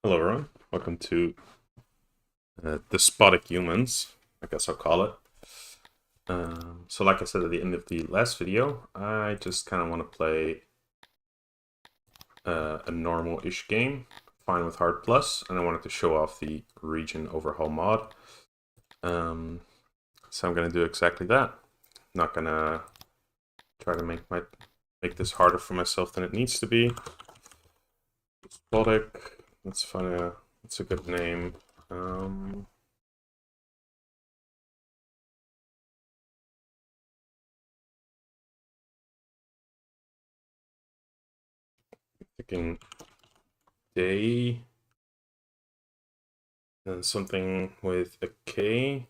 Hello everyone, welcome to Despotic Humans, I guess I'll call it. So like I said at the end of the last video, I just kind of want to play a normal-ish game, fine with Hard Plus, and I wanted to show off the Region Overhaul mod. So I'm going to do exactly that. Not going to try to make this harder for myself than it needs to be. Despotic, that's a good name. Thinking day, and something with a K.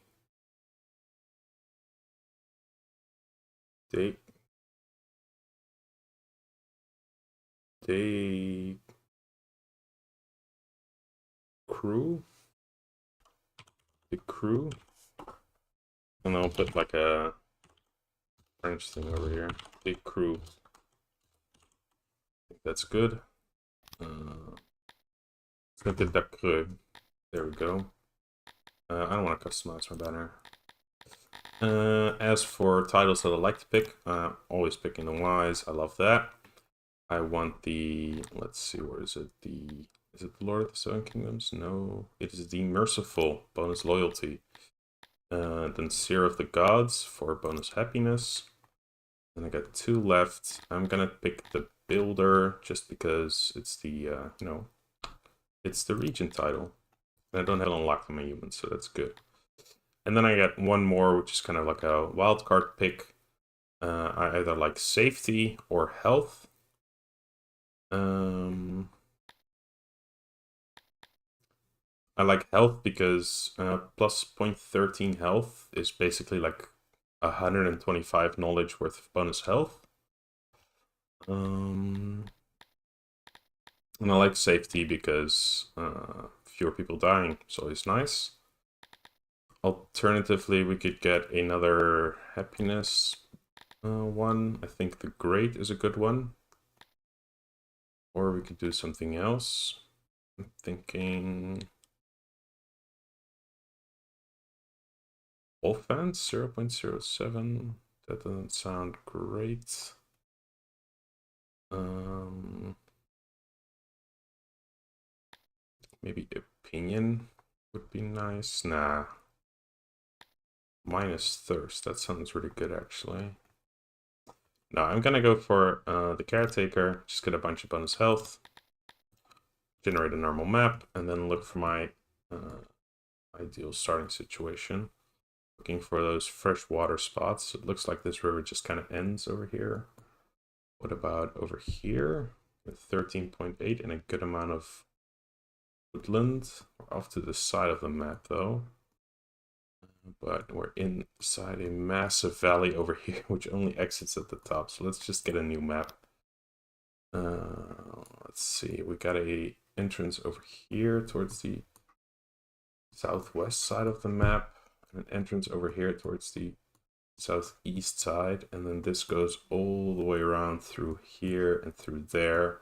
Day. Day. Crew. The crew. And I'll put like a French thing over here. Big crew. I think that's good. Let's make the crew. There we go. I don't want to customize my banner. As for titles that I like to pick, always picking the Ys. I love that. I want the, let's see, where is it? Is it the Lord of the Seven Kingdoms? No, it is the Merciful, bonus loyalty. Then Seer of the Gods for bonus happiness. Then I got two left. I'm gonna pick the Builder just because it's the, it's the region title. And I don't have it unlocked on my humans, so that's good. And then I got one more, which is kind of like a wildcard pick. I either like safety or health. I like health because plus 0.13 health is basically like 125 knowledge worth of bonus health. And I like safety because fewer people dying is always nice. Alternatively, we could get another happiness one. I think the Great is a good one. Or we could do something else. I'm thinking offense 0.07. That doesn't sound great. Maybe opinion would be nice. Nah. Minus thirst. That sounds really good, actually. No, I'm gonna go for the caretaker. Just get a bunch of bonus health. Generate a normal map, and then look for my ideal starting situation. Looking for those fresh water spots. It looks like this river just kind of ends over here. What about over here? With 13.8 and a good amount of woodland. We're off to the side of the map, though. But we're inside a massive valley over here, which only exits at the top. So let's just get a new map. Let's see. We got a entrance over here towards the southwest side of the map, and an entrance over here towards the southeast side, and then this goes all the way around through here and through there.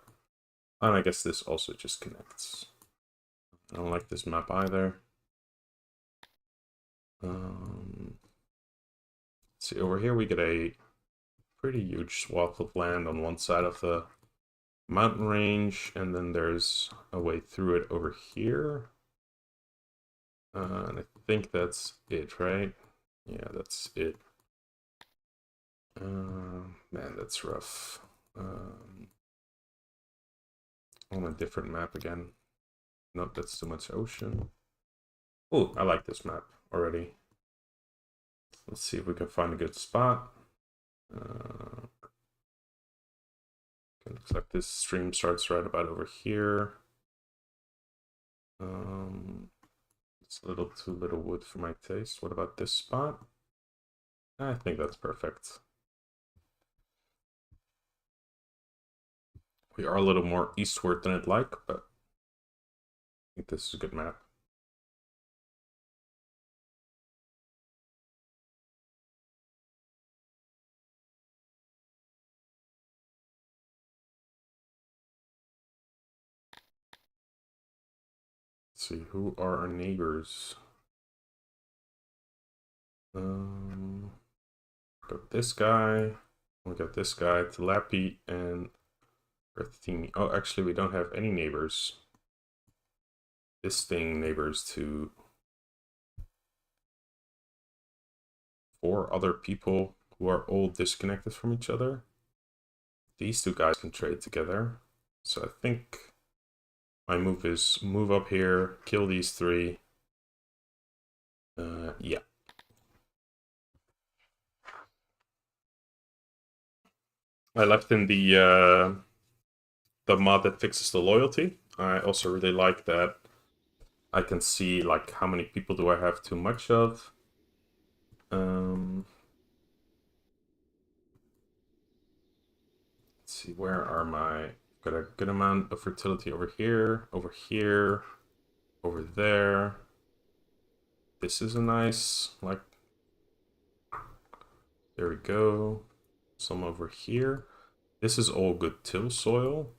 And I guess this also just connects. I don't like this map either. See, over here we get a pretty huge swath of land on one side of the mountain range, and then there's a way through it over here. And I think that's it, right? Yeah, that's it. Man, that's rough. On a different map again. Nope, that's too much ocean. Oh, I like this map already. Let's see if we can find a good spot. Looks like this stream starts right about over here. It's a little too little wood for my taste. What about this spot? I think that's perfect. We are a little more eastward than I'd like, but I think this is a good map. Let's see, who are our neighbors? Got this guy. We got this guy, Tilapy and Earththeme. Oh, actually, we don't have any neighbors. This thing neighbors to 4 other people who are all disconnected from each other. These 2 guys can trade together. So I think my move is move up here, kill these 3. Yeah. I left in the mod that fixes the loyalty. I also really like that I can see like how many people do I have too much of. Let's see, where are my... Got a good amount of fertility over here, over there. This is a nice, like... There we go. Some over here. This is all good till soil.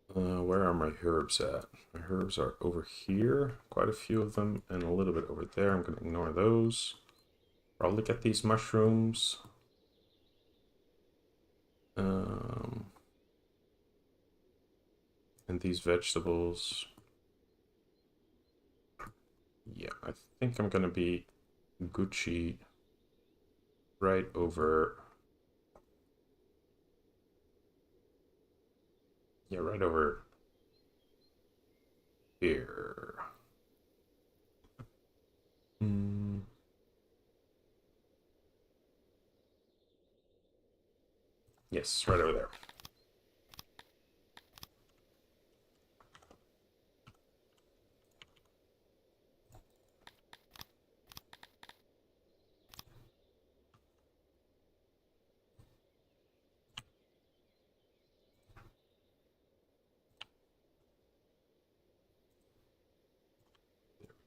Where are my herbs at? My herbs are over here, quite a few of them, and a little bit over there. I'm going to ignore those. I'll look at these mushrooms. And these vegetables. Yeah, I think I'm going to be Gucci right over... Yeah, right over here. Yes, right over there.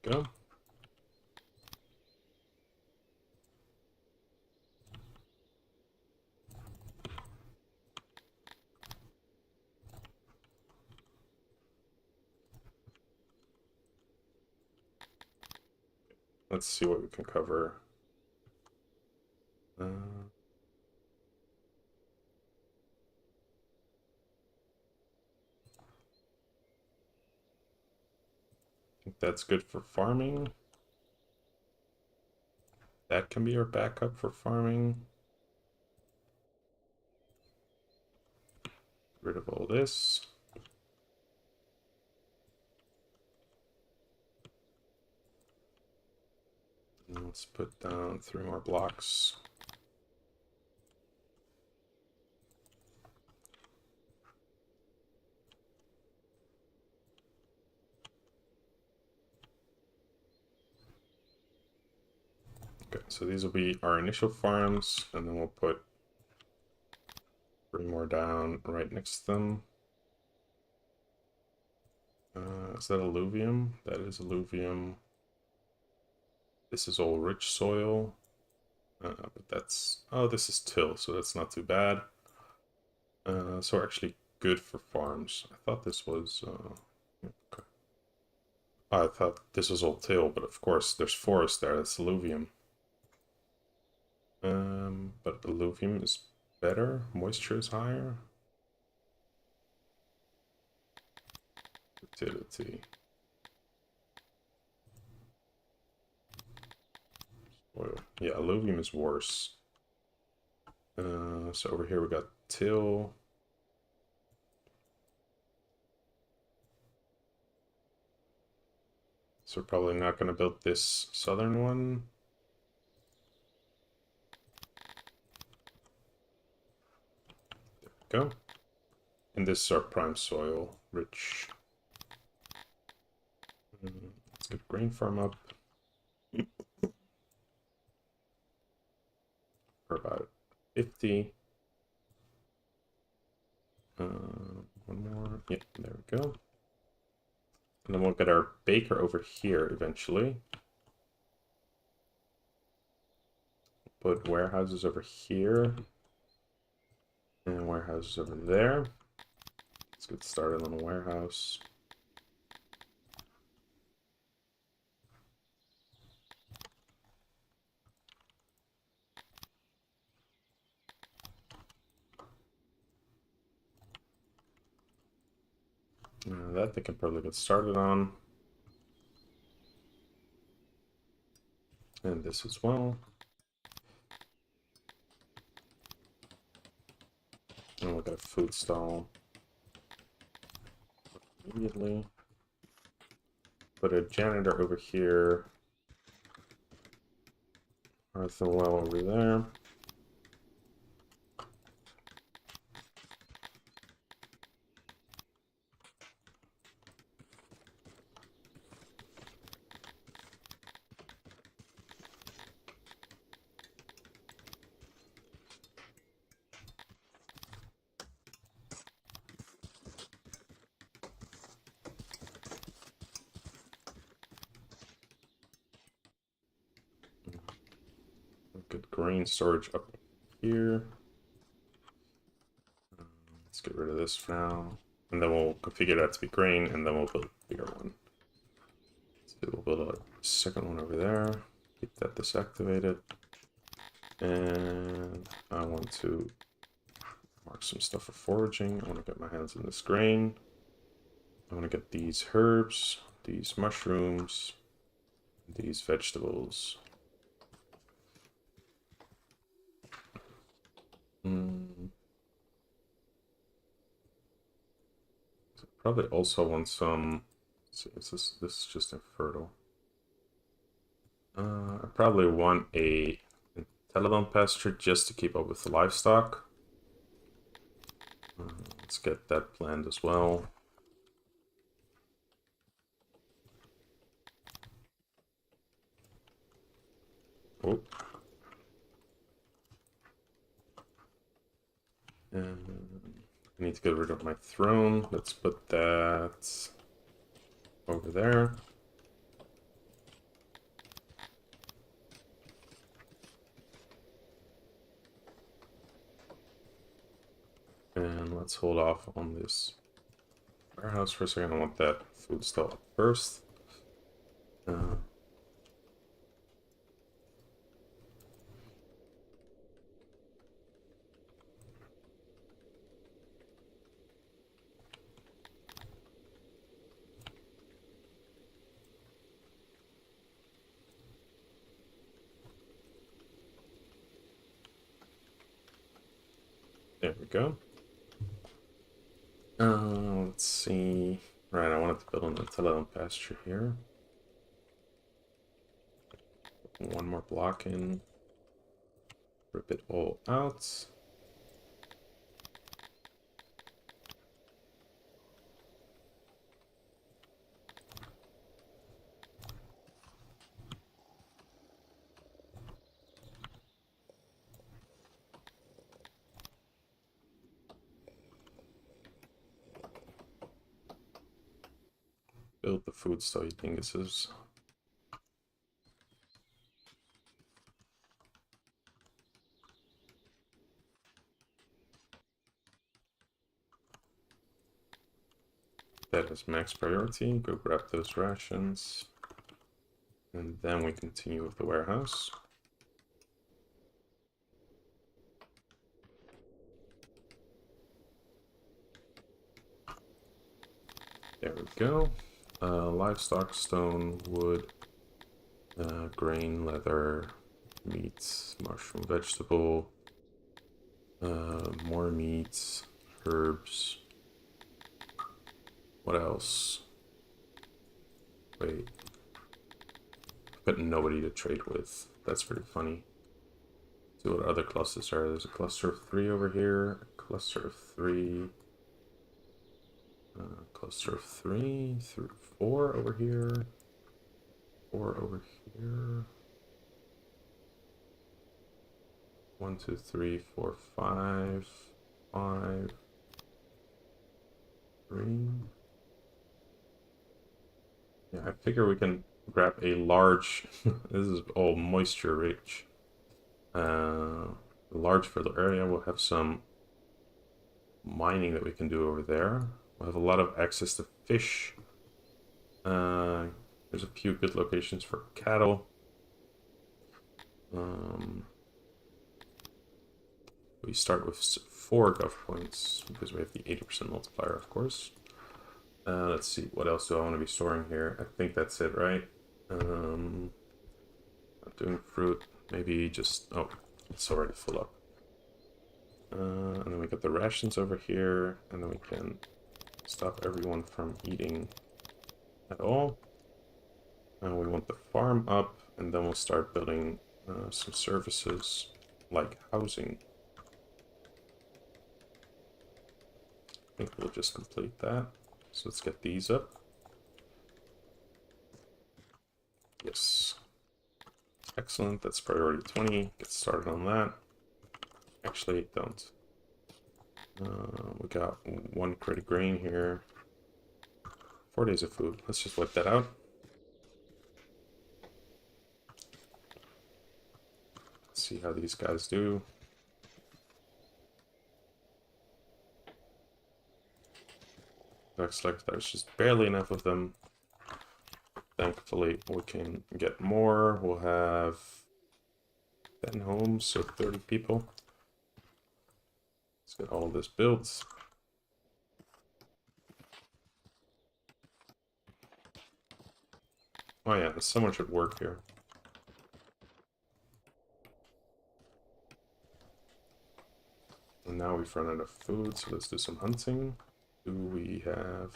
There we go. Let's see what we can cover. I think that's good for farming. That can be our backup for farming. Get rid of all this. And let's put down 3 more blocks. Okay, so these will be our initial farms, and then we'll put 3 more down right next to them. Is that alluvium? That is alluvium. This is all rich soil. But that's... Oh, this is till, so that's not too bad. So we're actually good for farms. I thought this was... okay. I thought this was all till, but of course there's forest there. That's alluvium. But alluvium is better. Moisture is higher. Fertility. Oil. Yeah, alluvium is worse. So over here we got till. So we're probably not going to build this southern one. There we go. And this is our prime soil, rich. Let's get grain farm up. For about 50. One more. Yep, there we go. And then we'll get our baker over here eventually. Put warehouses over here. And warehouses over there. Let's get started on a warehouse. That they can probably get started on. And this as well. And we'll get a food stall immediately. Put a janitor over here. Earth and well over there. Good grain storage up here. Let's get rid of this for now. And then we'll configure that to be grain, and then we'll build a bigger one. So we'll build a second one over there. Keep that disactivated. And I want to mark some stuff for foraging. I want to get my hands on this grain. I want to get these herbs, these mushrooms, these vegetables. Probably also want some. Let's see, this is just infertile. I probably want a intelligent pasture just to keep up with the livestock. Let's get that planned as well. Oh. And I need to get rid of my throne. Let's put that over there. And let's hold off on this warehouse for a second. I want that food stall up first. There we go. Let's see. Right, I wanted to build an intelligent pasture here. One more block in. Rip it all out. Build the food stall you think this is. That is max priority. Go grab those rations. And then we continue with the warehouse. There we go. Livestock, stone, wood, grain, leather, meats, mushroom, vegetable, more meats, herbs. What else? Wait. Got nobody to trade with. That's pretty funny. See what other clusters are. There's a cluster of 3 over here, a cluster of 3. Cluster of 3 through 4 over here, 4 over here, 1, 2, 3, 4, 5, 5, 3. Yeah, I figure we can grab a large. This is all moisture rich. Large fertile area. We'll have some mining that we can do over there. We'll have a lot of access to fish. There's a few good locations for cattle. We start with 4 gov points because we have the 80% multiplier, of course. Let's see, what else do I want to be storing here? I think that's it, right? Not doing fruit. Maybe just... Oh, it's already full up. And then we got the rations over here, and then we can stop everyone from eating at all. And we want the farm up, and then we'll start building some services like housing. I think we'll just complete that. So let's get these up. Yes. Excellent, that's priority 20. Get started on that. Actually, don't. We got 1 crate of grain here. 4 days of food. Let's just whip that out. Let's see how these guys do. Looks like there's just barely enough of them. Thankfully, we can get more. We'll have 10 homes, so 30 people. Let's get all this built. Oh yeah, there's so much at work here. And now we've run out of food, so let's do some hunting. Do we have...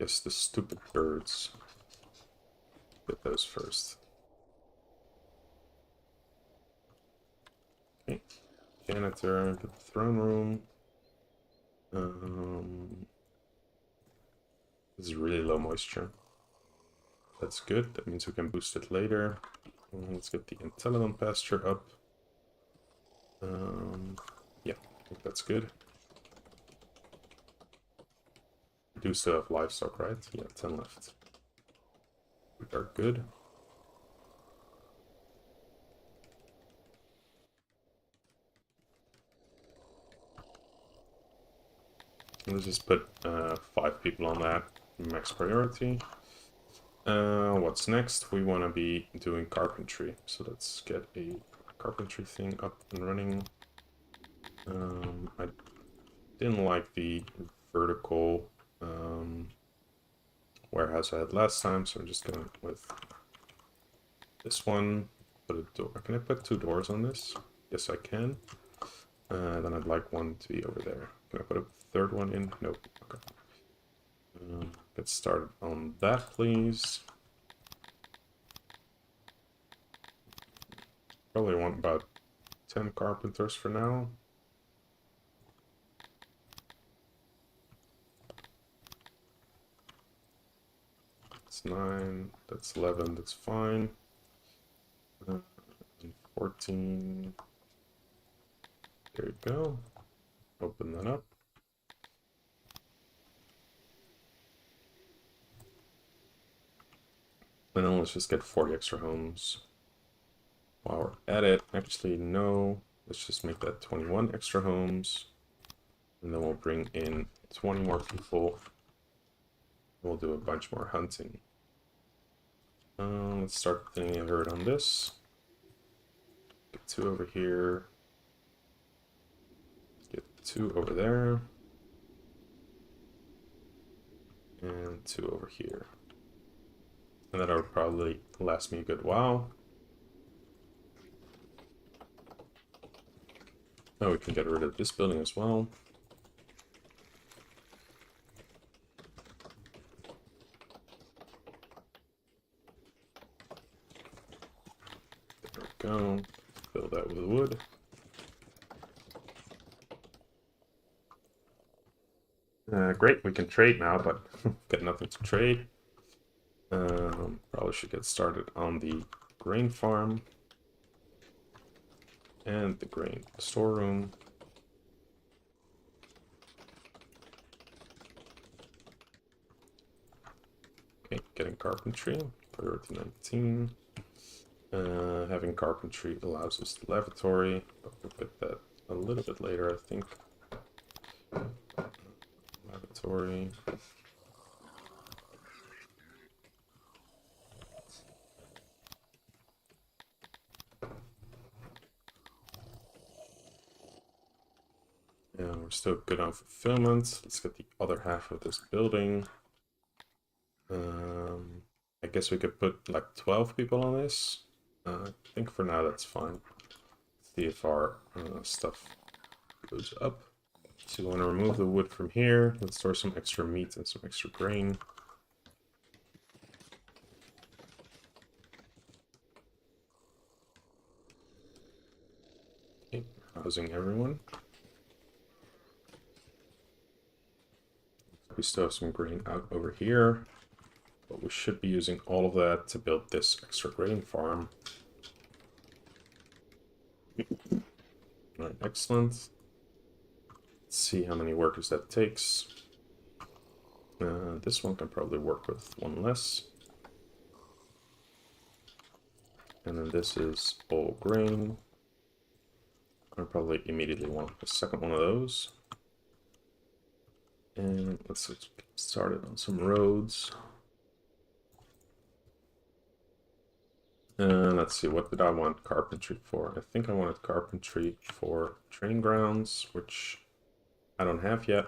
Yes, the stupid birds. Get those first. Okay. Janitor, get the throne room. This is really low moisture. That's good, that means we can boost it later. Let's get the intelligent pasture up. Yeah, I think that's good. We do still have livestock, right? Yeah, 10 left. We are good. Let's just put 5 people on that, max priority. What's next? We want to be doing carpentry, so let's get a carpentry thing up and running. I didn't like the vertical warehouse I had last time, so I'm just going with this one. Put a door. Can I put 2 doors on this? Yes, I can. Then I'd like one to be over there. Can I put a 3rd one in? Nope. Okay. Get started on that, please. Probably want about 10 carpenters for now. That's 9, that's 11, that's fine. 14. There you go. Open that up. And then let's just get 40 extra homes. While we're at it, actually, no. Let's just make that 21 extra homes. And then we'll bring in 20 more people. We'll do a bunch more hunting. Let's start thinning a herd on this. Get 2 over here. Get 2 over there. And 2 over here. And that would probably last me a good while. Oh, we can get rid of this building as well. There we go. Fill that with wood. Great, we can trade now, but got nothing to trade. Probably should get started on the grain farm and the grain storeroom. Okay, getting carpentry, priority 19. Having carpentry allows us the lavatory, but we'll put that a little bit later, I think. Lavatory. Yeah, we're still good on fulfillment. Let's get the other half of this building. guess we could put like 12 people on this. I think for now that's fine. See if our stuff goes up. So we want to remove the wood from here. Let's store some extra meat and some extra grain. Okay, housing everyone. We still have some grain out over here, but we should be using all of that to build this extra grain farm. Alright, excellent. Let's see how many workers that takes. This one can probably work with one less. And then this is all grain. I probably immediately want a second one of those. And let's get started on some roads. And let's see, what did I want carpentry for? I think I wanted carpentry for train grounds, which I don't have yet.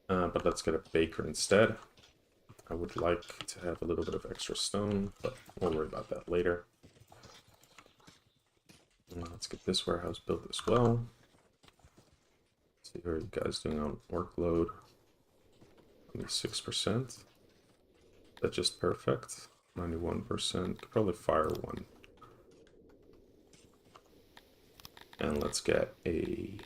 But let's get a baker instead. I would like to have a little bit of extra stone, but we'll worry about that later. Let's get this warehouse built as well. Let's see, how are you guys doing on workload? 26%. That's just perfect. 91%. Could probably fire one. And let's get a...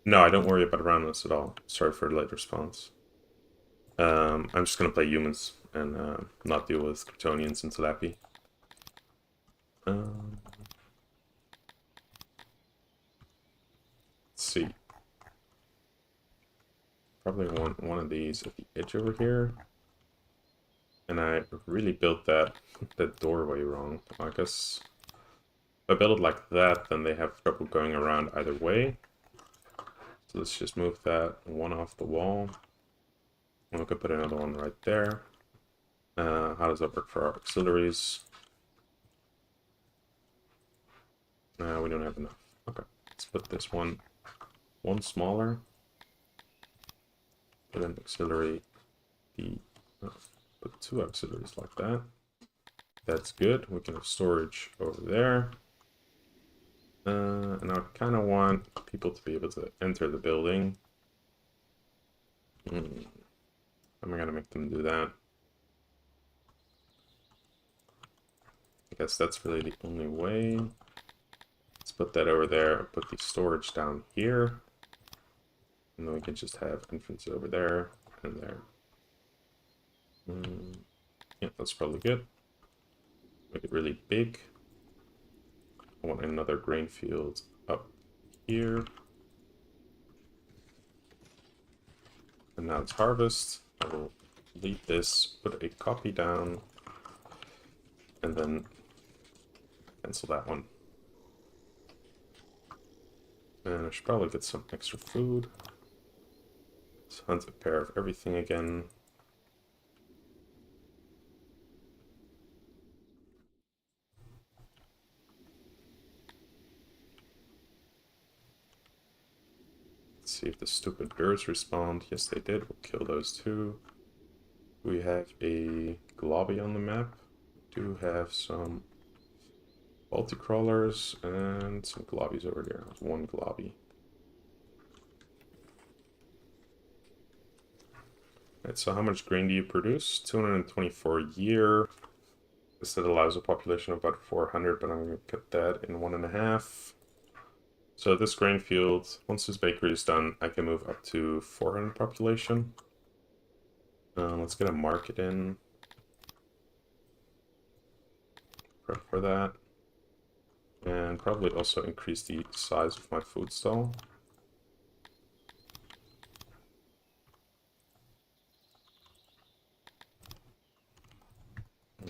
No, I don't worry about roundness at all. Sorry for the late response. I'm just gonna play humans and not deal with Kryptonians and Talapi. Let's see. Probably want one of these at the edge over here. And I really built that doorway wrong. I guess if I build it like that, then they have trouble going around either way. So let's just move that one off the wall. And we could put another one right there. How does that work for our auxiliaries? We don't have enough. Okay, let's put this one smaller. Put an auxiliary. Put two auxiliaries like that. That's good. We can have storage over there. And I kind of want people to be able to enter the building. How am I going to make them do that? I guess that's really the only way. Let's put that over there. Put the storage down here. And then we can just have entrance over there and there. Yeah, that's probably good. Make it really big. I want another grain field up here. And now it's harvest. I will delete this, put a copy down, and then cancel that one. And I should probably get some extra food. Let's hunt a pair of everything again. Let's see if the stupid birds respond. Yes, they did. We'll kill those two. We have a globby on the map. We do have some multi-crawlers and some globbies over there. One globby. Right, so how much grain do you produce? 224 a year. This allows a population of about 400, but I'm going to cut that in 1.5. So this grain field, once this bakery is done, I can move up to 400 population. Let's get a market in. Prep for that. And probably also increase the size of my food stall.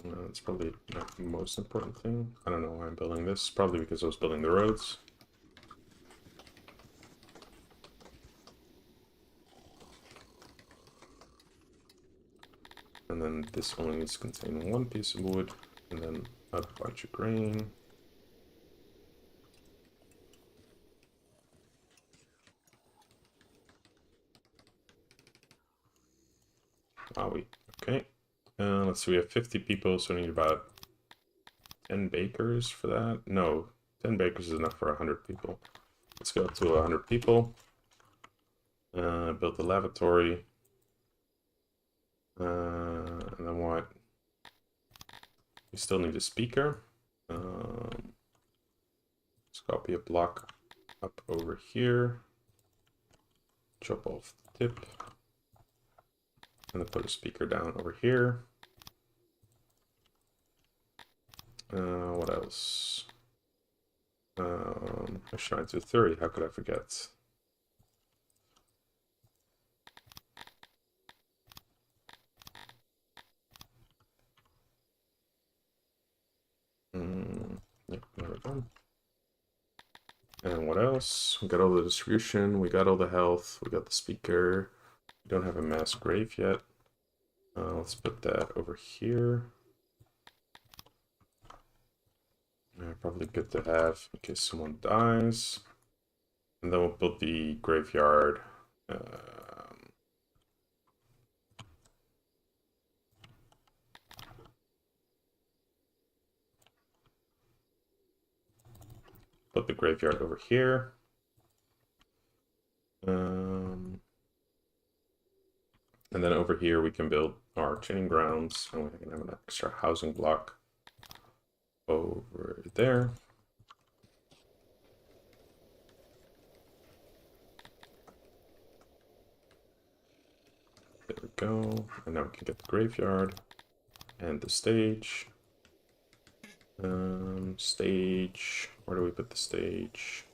That's probably not the most important thing. I don't know why I'm building this. Probably because I was building the roads. And then this only needs to contain one piece of wood, and then a bunch of grain. Wowie. Okay. Let's see, we have 50 people, so we need about 10 bakers for that. No, 10 bakers is enough for 100 people. Let's go up to 100 people. Build the lavatory. And then what? We still need a speaker. Let's copy a block up over here. Chop off the tip. And then put a speaker down over here. What else? Shrine to 30, how could I forget? Yep, there we go. And what else? We got all the distribution, we got all the health, we got the speaker. We don't have a mass grave yet. Let's put that over here. Probably good to have in case someone dies. And then we'll build the graveyard. Put the graveyard over here. And then over here we can build our training grounds, and we can have an extra housing block over there. There we go. And now we can get the graveyard and the stage. Stage. Where do we put the stage?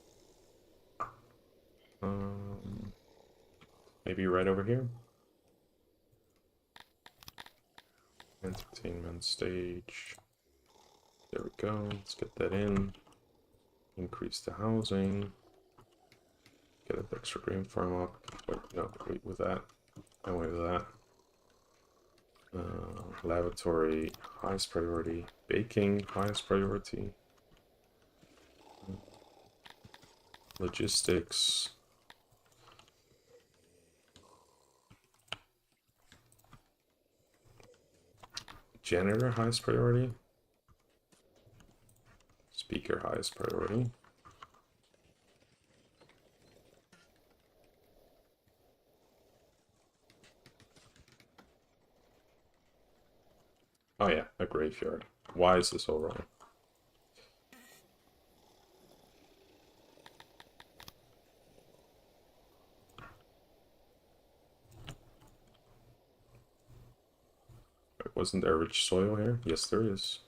Maybe right over here. Entertainment stage. There we go. Let's get that in. Increase the housing. Get an extra green farm up. Wait, no, wait with that. And wait with that. Lavatory, highest priority. Baking, highest priority. Logistics. Janitor, highest priority. Speaker, highest priority. Oh yeah, a graveyard. Why is this all wrong? Wasn't there rich soil here? Yes, there is.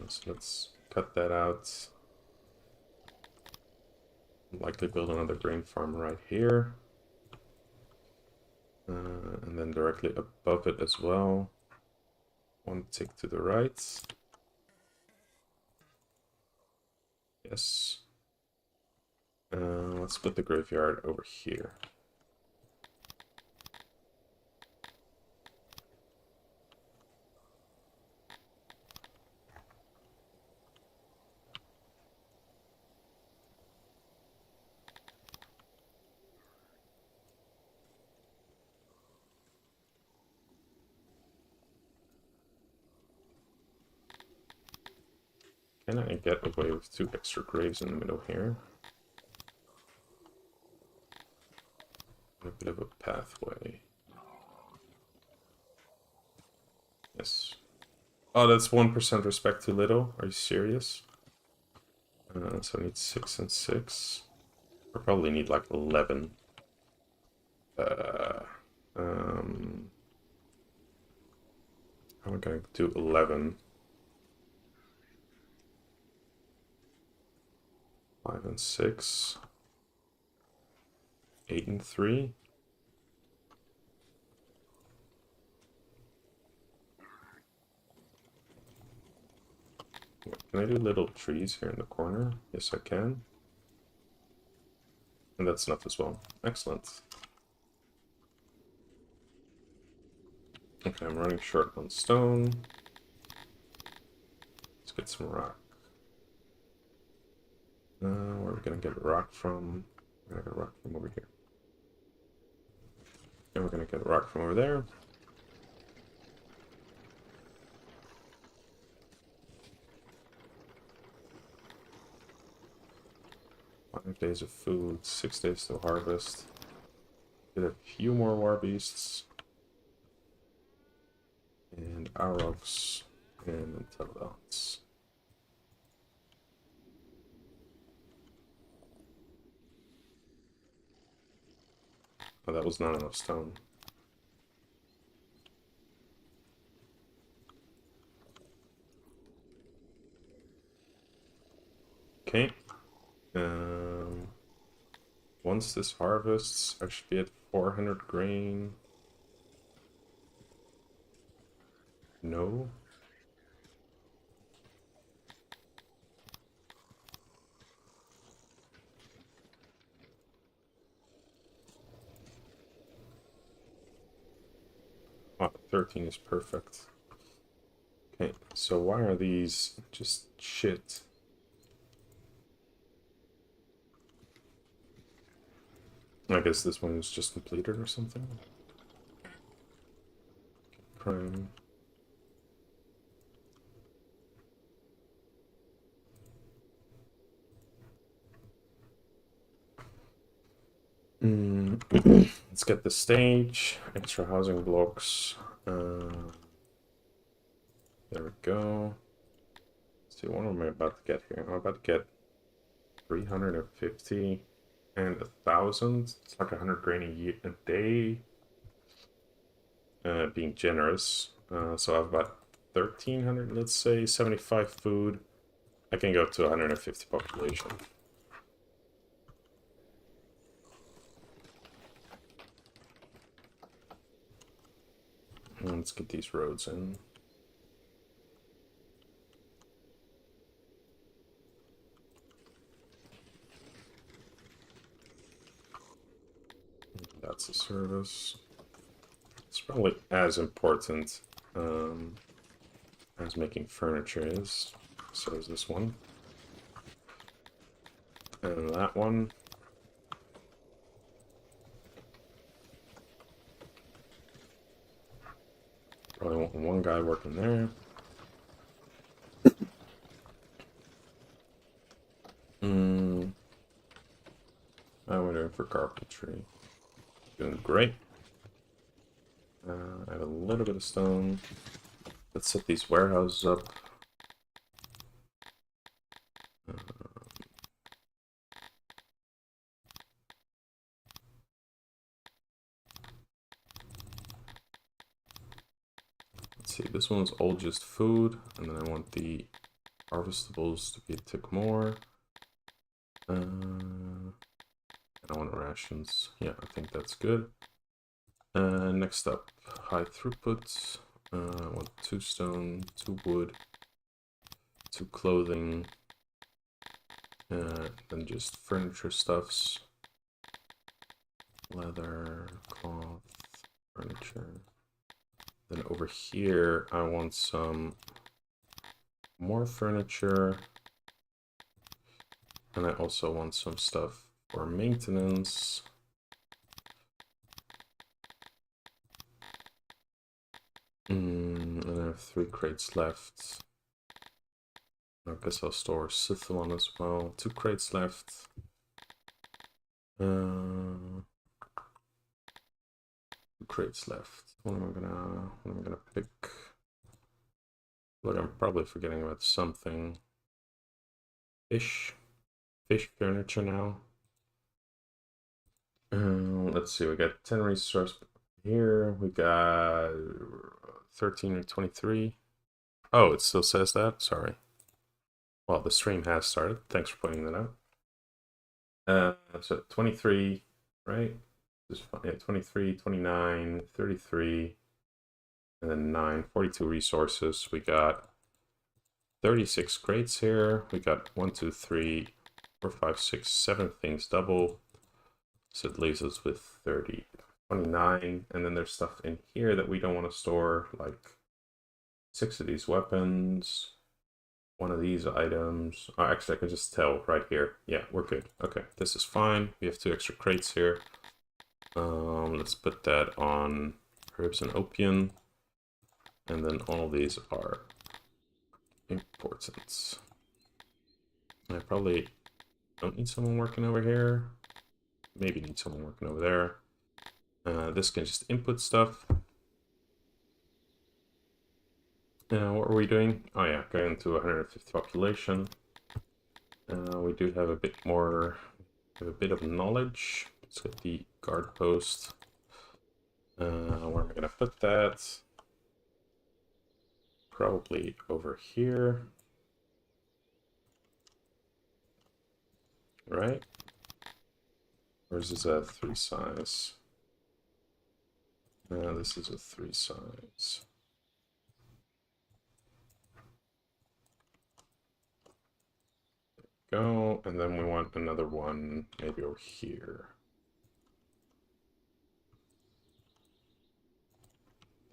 So let's cut that out. Likely build another grain farm right here. And then directly above it as well. One tick to the right. Yes. Let's put the graveyard over here. Can I get away with 2 extra graves in the middle here? And a bit of a pathway. Yes. Oh, that's 1% respect too little? Are you serious? So I need 6 and 6. I probably need like 11. How am I gonna do 11? 5 and 6. 8 and 3. Can I do little trees here in the corner? Yes, I can. And that's enough as well. Excellent. Okay, I'm running short on stone. Let's get some rock. Where are we gonna get rock from? We're gonna get rock from over here. And we're gonna get a rock from over there. Five days of food, 6 days to harvest. Get a few more war beasts. And arrows and intelligence. Oh, that was not enough stone. Okay. Once this harvests, I should be at 400 grain. No. Oh, 13 is perfect. Okay, so why are these just shit? I guess this one was just completed or something. Prime. Let's get the stage, extra housing blocks. There we go. Let's see, what am I about to get here? I'm about to get 350 and 1,000. It's like 100 grain a day. Being generous. So I have about 1,300, let's say, 75 food. I can go to 150 population. Let's get these roads in. That's a service. It's probably as important as making furniture is. So is this one. And that one. Probably want one guy working there. I went in for carpentry. Doing great. I have a little bit of stone. Let's set these warehouses up. Let's see, this one's all just food, and then I want the harvestables to be a tick more. I want rations. Yeah, I think that's good. Next up, high throughput. I want 2 stone, 2 wood, 2 clothing, then just furniture stuffs. Leather, cloth, furniture. Then over here, I want some more furniture. And I also want some stuff for maintenance. And I have 3 crates left. I guess I'll store Scythalon as well. 2 crates left. 2 crates left. What am I gonna pick? Look, I'm probably forgetting about something. Fish furniture now. Let's see, we got 10 resource here. We got 13 or 23. Oh, it still says that? Sorry. Well, the stream has started. Thanks for pointing that out. So 23, right? Yeah, 23, 29, 33, and then 9, 42 resources. We got 36 crates here. We got 1, 2, 3, 4, 5, 6, 7 things double. So it leaves us with 30, 29. And then there's stuff in here that we don't want to store, like 6 of these weapons, 1 of these items. Oh, actually, I can just tell right here. Yeah, we're good. Okay, this is fine. We have 2 extra crates here. Let's put that on herbs and opium. And then all these are important. I probably don't need someone working over here. Maybe need someone working over there. This can just input stuff. What are we doing? Oh yeah, going to 150 population. We do have a bit more, have a bit of knowledge. Let's get the guard post. Where am I gonna put that? Probably over here. Right? Or is this a 3 size? This is a 3 size. Go, and then we want another one maybe over here.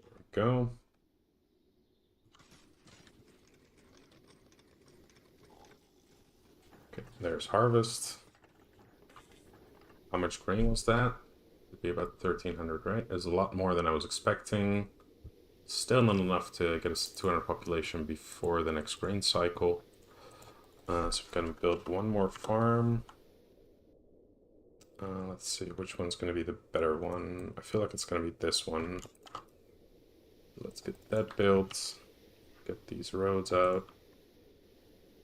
There we go. Okay, there's harvest. How much grain was that? It'd be about 1,300, right? It's a lot more than I was expecting. Still not enough to get us to 200 population before the next grain cycle. So we're gonna build one more farm. Let's see, which one's gonna be the better one? I feel like it's gonna be this one. Let's get that built. Get these roads out.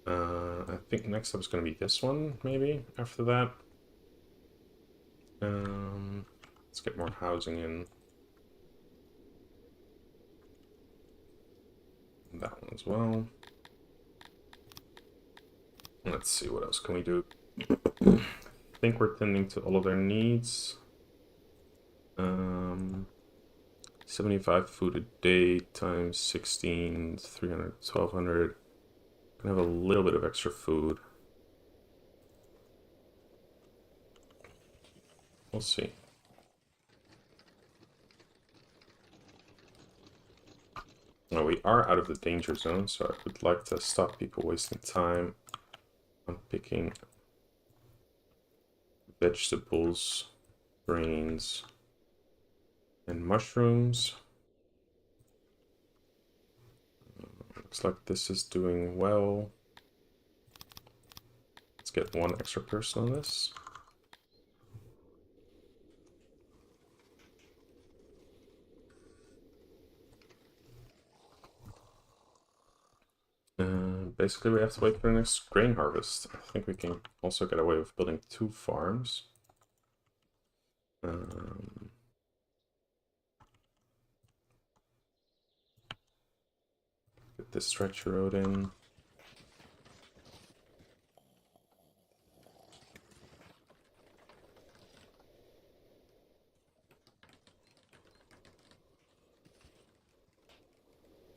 I think next up is gonna be this one, maybe, after that. Let's get more housing in. That one as well. Let's see, what else can we do? I think we're tending to all of their needs. 75 food a day times 16, 300, 1200. Gonna have a little bit of extra food. We'll see. Now we are out of the danger zone, so I would like to stop people wasting time on picking vegetables, grains, and mushrooms. Looks like this is doing well. Let's get one extra person on this. Basically, we have to wait for the next grain harvest. I think we can also get away with building 2 farms. Get this stretch road in.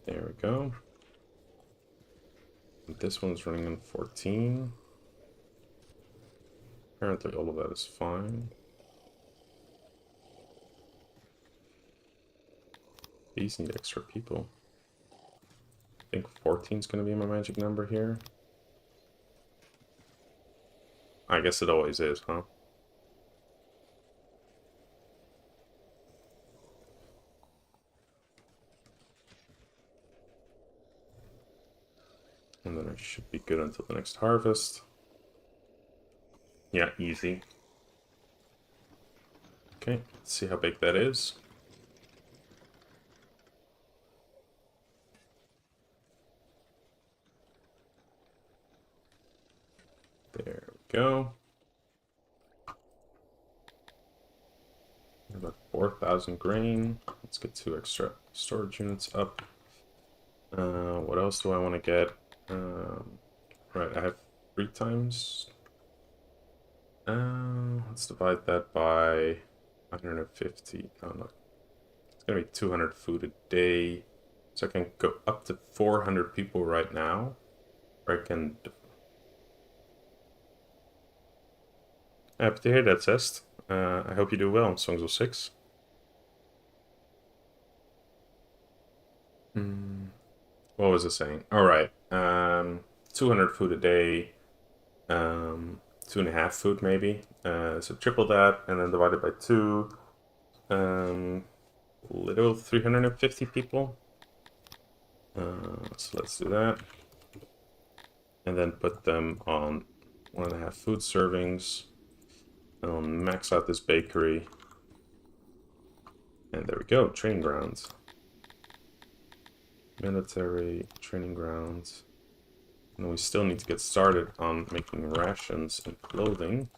There we go. This one's running on 14. Apparently all of that is fine. These need extra people. I think 14 is going to be my magic number here. I guess it always is, huh? And then I should be good until the next harvest. Yeah, easy. Okay, let's see how big that is. There we go. About 4,000 grain. Let's get 2 extra storage units up. What else do I want to get? Right, I have 3 times. Let's divide that by 150. Oh, no. It's gonna be 200 food a day. So I can go up to 400 people right now. Or I can... Happy to hear that, Zest. I hope you do well on Songs of Syx. What was I saying? Alright. 200 food a day. 2.5 food maybe. So triple that and then divide it by 2. Little 350 people. So let's do that. And then put them on 1.5 food servings. And I'll max out this bakery. And there we go, training grounds. Military training grounds. And we still need to get started on making rations and clothing.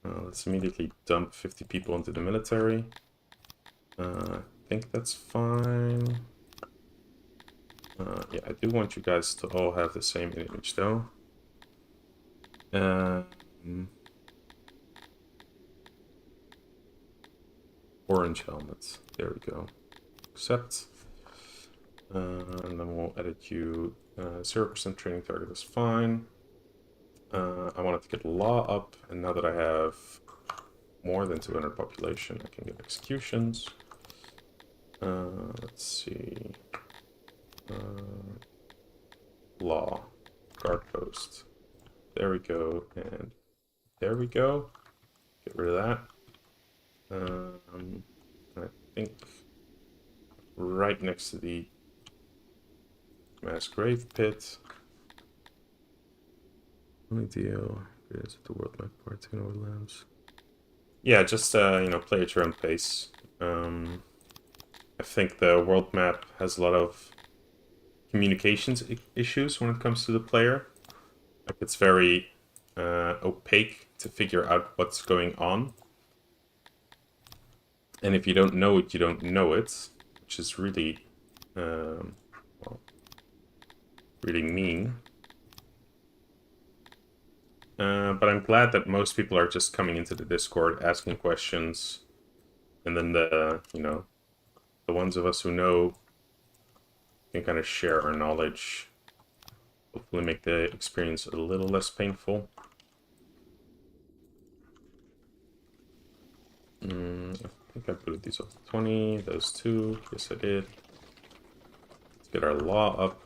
Let's immediately dump 50 people into the military. I think that's fine. Yeah, I do want you guys to all have the same image though. Orange helmets. There we go. Accept. And then we'll edit you. 0% training target is fine. I wanted to get law up, and now that I have more than 200 population, I can get executions. Let's see. Law. Guard post. There we go, and there we go. Get rid of that. I think right next to the mass grave pit. Only deal is the world map part in overlands. Yeah, just you know, play at your own pace. I think the world map has a lot of communications issues when it comes to the player. Like, it's very opaque to figure out what's going on. And if you don't know it, you don't know it, which is really, well, really mean. But I'm glad that most people are just coming into the Discord, asking questions, and then the, you know, the ones of us who know can kind of share our knowledge, hopefully make the experience a little less painful. I think I put these up to 20, those two, yes I did. Let's get our law up.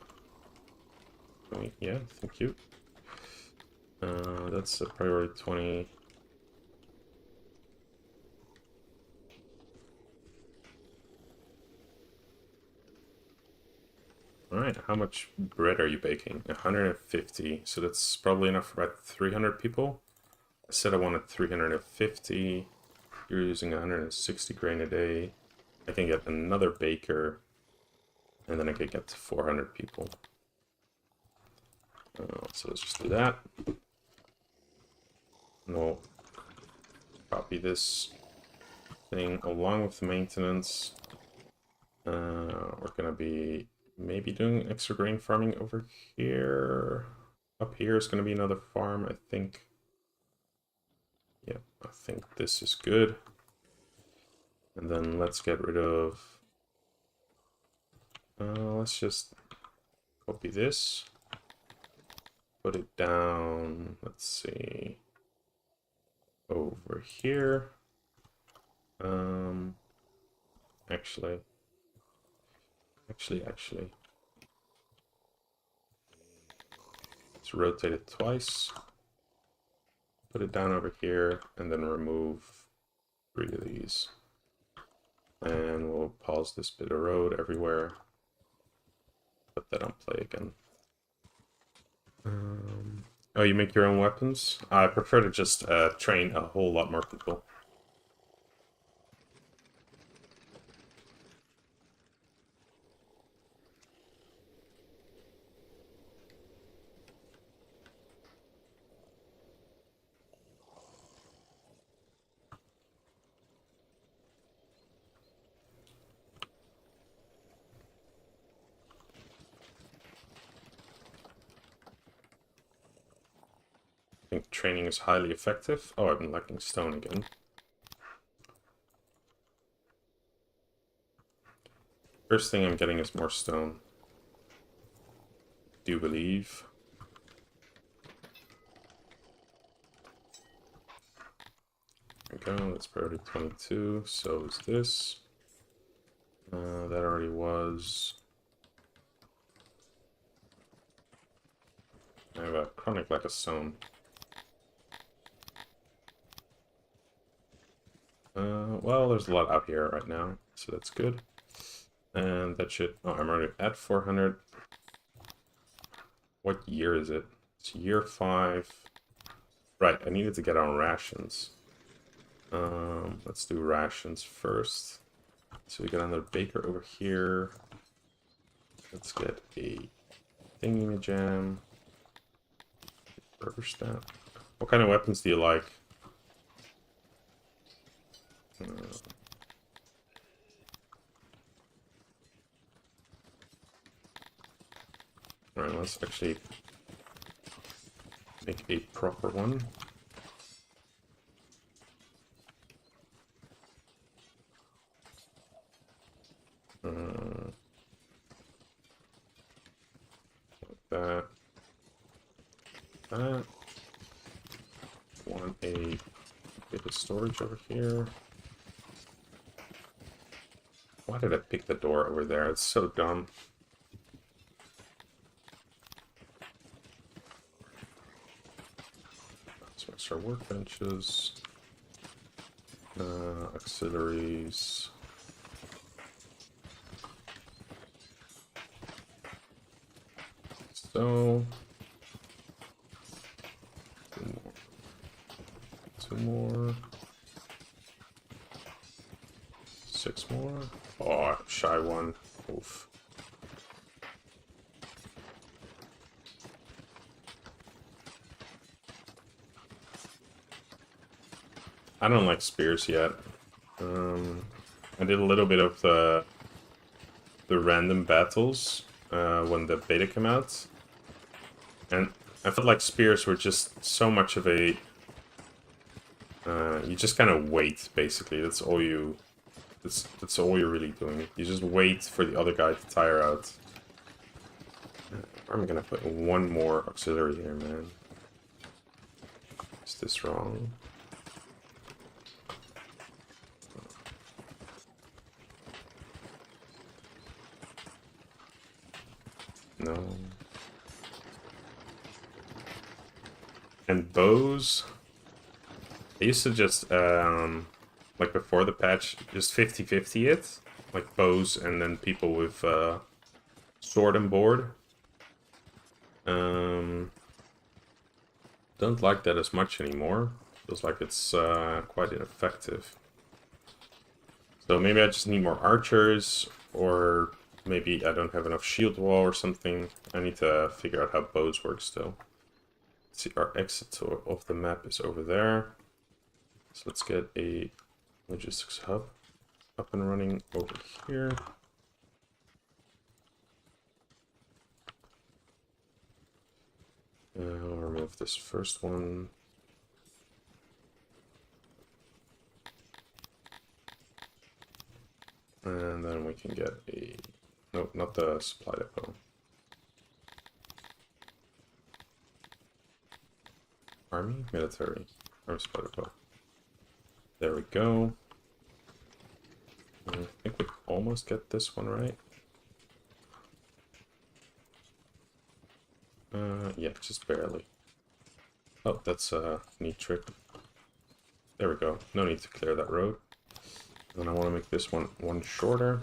Yeah, thank you. That's a priority 20. Alright, how much bread are you baking? 150, so that's probably enough for about 300 people. I said I wanted 350. You're using 160 grain a day. I can get another baker, and then I can get to 400 people. So let's just do that. And we'll copy this thing along with the maintenance. We're gonna be maybe doing extra grain farming over here. Up here is gonna be another farm, I think. Yeah, I think this is good. And then let's get rid of... let's just copy this. Put it down, let's see, over here. Actually. Let's rotate it twice. Put it down over here, and then remove 3 of these. And we'll pause this bit of road everywhere. Put that on play again. Oh, you make your own weapons? I prefer to just train a whole lot more people. I think training is highly effective. Oh, I've been lacking stone again. First thing I'm getting is more stone. Do believe. There we go, that's priority 22, so is this. That already was. I have a chronic lack of stone. Well, there's a lot out here right now, so that's good. And that should... Oh, I'm already at 400. What year is it? It's year 5. Right, I needed to get on rations. Let's do rations first. So we got another baker over here. Let's get a thingy-majam. Burger stat. What kind of weapons do you like? Alright, let's actually make a proper one. Like that. Want a bit of storage over here. Why did I pick the door over there? It's so dumb. Some extra workbenches. Auxiliaries. So... Two more. 6 more. Oh, shy one. Oof. I don't like spears yet. I did a little bit of the random battles when the beta came out, and I felt like spears were just so much of a... you just kind of wait, basically. That's all you... That's all you're really doing. You just wait for the other guy to tire out. I'm gonna put one more auxiliary here, man. Is this wrong? No. And bows. I used to just, like before the patch, just 50-50 it. Like bows and then people with sword and board. Don't like that as much anymore. Feels like it's quite ineffective. So maybe I just need more archers, or maybe I don't have enough shield wall or something. I need to figure out how bows work still. Let's see, our exit of the map is over there. So let's get a logistics hub up and running over here. I'll remove this first one. And then we can get a... Nope, not the supply depot. Army? Military. Army supply depot. There we go. I think we almost get this one right. Yeah, just barely. Oh, that's a neat trick. There we go. No need to clear that road. And I want to make this one shorter.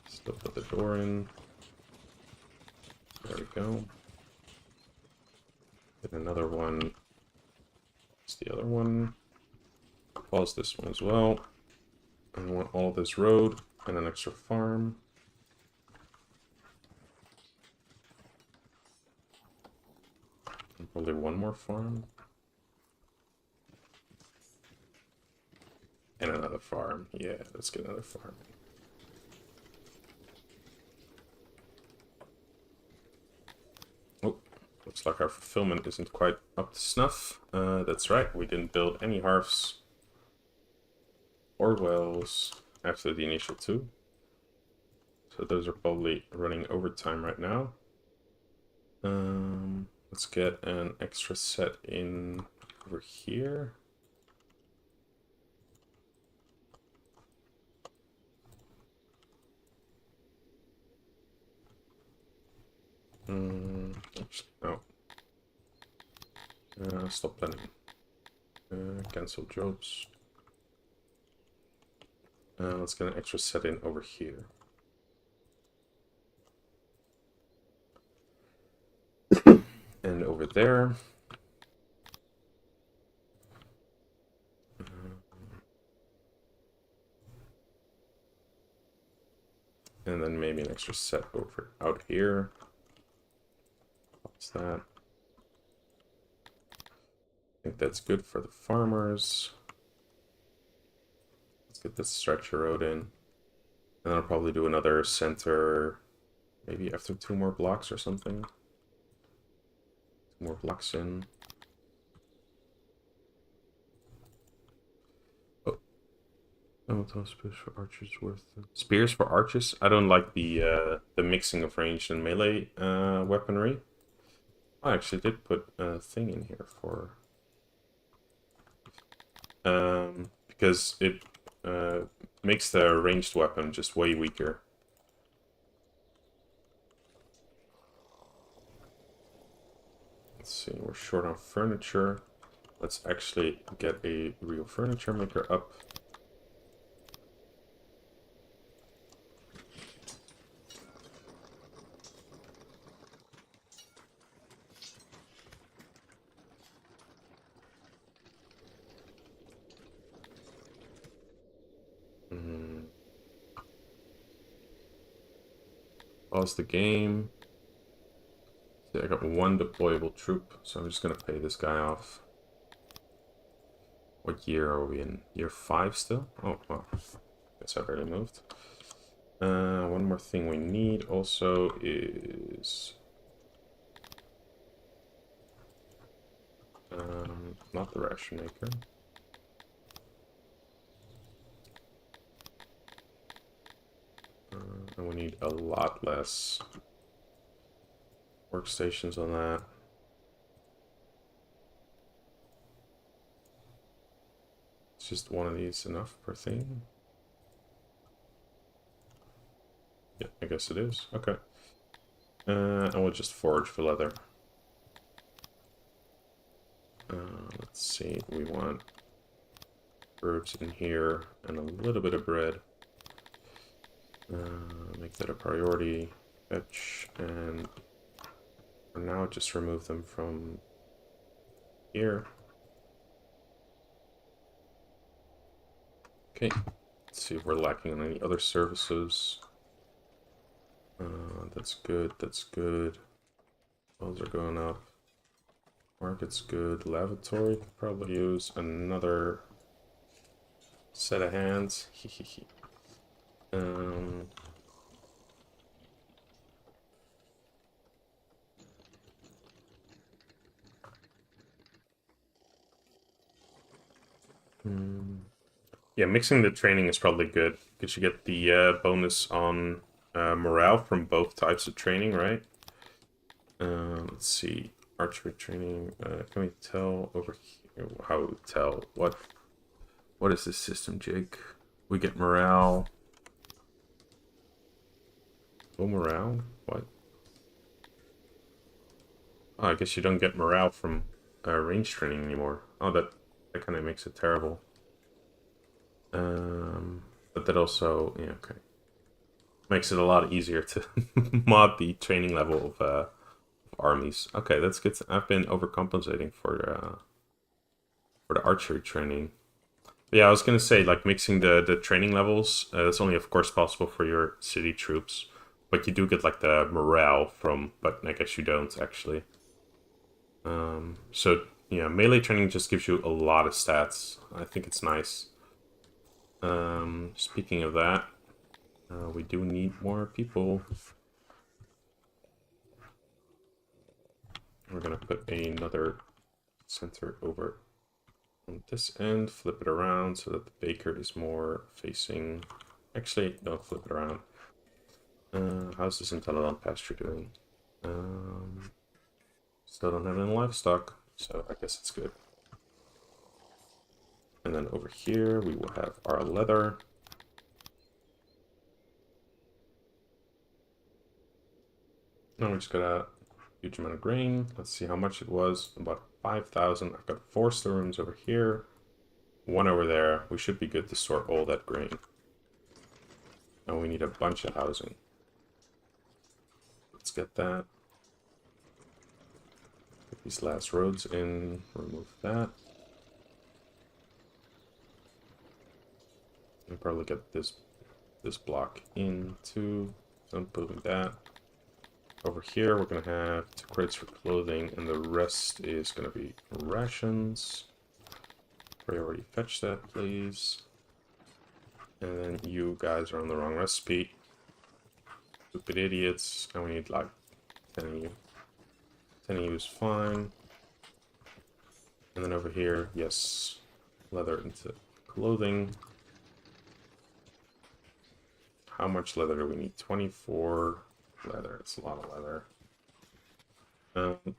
Still put the door in. There we go. Get another one. It's the other one. Pause this one as well. And I want all this road and an extra farm. And probably one more farm. And another farm. Yeah, let's get another farm. Oh, looks like our fulfillment isn't quite up to snuff. That's right, we didn't build any hearths or wells after the initial 2. So those are probably running overtime right now. Let's get an extra set in over here. No. Stop planning. Cancel jobs. Let's get an extra set in over here. And over there. And then maybe an extra set over out here. What's that? I think that's good for the farmers. Let's get this stretcher road in. And I'll probably do another center, maybe after 2 more blocks or something. 2 more blocks in. Oh, those spears for archers worth it. Spears for archers? I don't like the mixing of ranged and melee weaponry. I actually did put a thing in here for because it makes the ranged weapon just way weaker. Let's see, we're short on furniture. Let's actually get a real furniture maker up. Pause the game. See, I got 1 deployable troop, so I'm just gonna pay this guy off. What year are we in? Year 5 still? Oh, well. Guess I barely moved. One more thing we need also is... not the ration maker. And we need a lot less workstations on that. It's just 1 of these enough per thing. Yeah, I guess it is. Okay. And we'll just forage for leather. Let's see, we want herbs in here and a little bit of bread. Make that a priority. Fetch, and for now just remove them from here. Okay, let's see if we're lacking on any other services. That's good, that's good. Those are going up. Market's good. Lavatory could probably use another set of hands. Yeah, mixing the training is probably good because you get the bonus on morale from both types of training, right? Let's see, archery training. Can we tell over here? How we tell what is this system, Jake? We get morale. Oh, morale? What? Oh, I guess you don't get morale from range training anymore. Oh, that kind of makes it terrible. But that also, yeah, okay, makes it a lot easier to mod the training level of armies. Okay, that's good. I've been overcompensating for the archery training. But yeah, I was gonna say, like, mixing the training levels. That's only, of course, possible for your city troops, but you do get like the morale from. But I guess you don't actually. So yeah, melee training just gives you a lot of stats. I think it's nice. Speaking of that, we do need more people. We're gonna put another center over on this end, flip it around so that the baker is more facing... Actually, don't flip it around. How's this intelligent pasture doing? Still don't have any livestock, so I guess it's good. And then over here, we will have our leather. Now we just gotta Huge amount of grain. Let's see how much it was. About 5,000. I've got 4 storerooms over here. 1 over there. We should be good to store all that grain. And we need a bunch of housing. Let's get that. Get these last roads in. Remove that. And probably get this block in too. So I'm putting that. Over here, we're going to have 2 crates for clothing, and the rest is going to be rations. We already fetched that, please. And then you guys are on the wrong recipe. Stupid idiots. And we need like 10 of you. 10 of you is fine. And then over here, yes, leather into clothing. How much leather do we need? 24 leather. It's a lot of leather.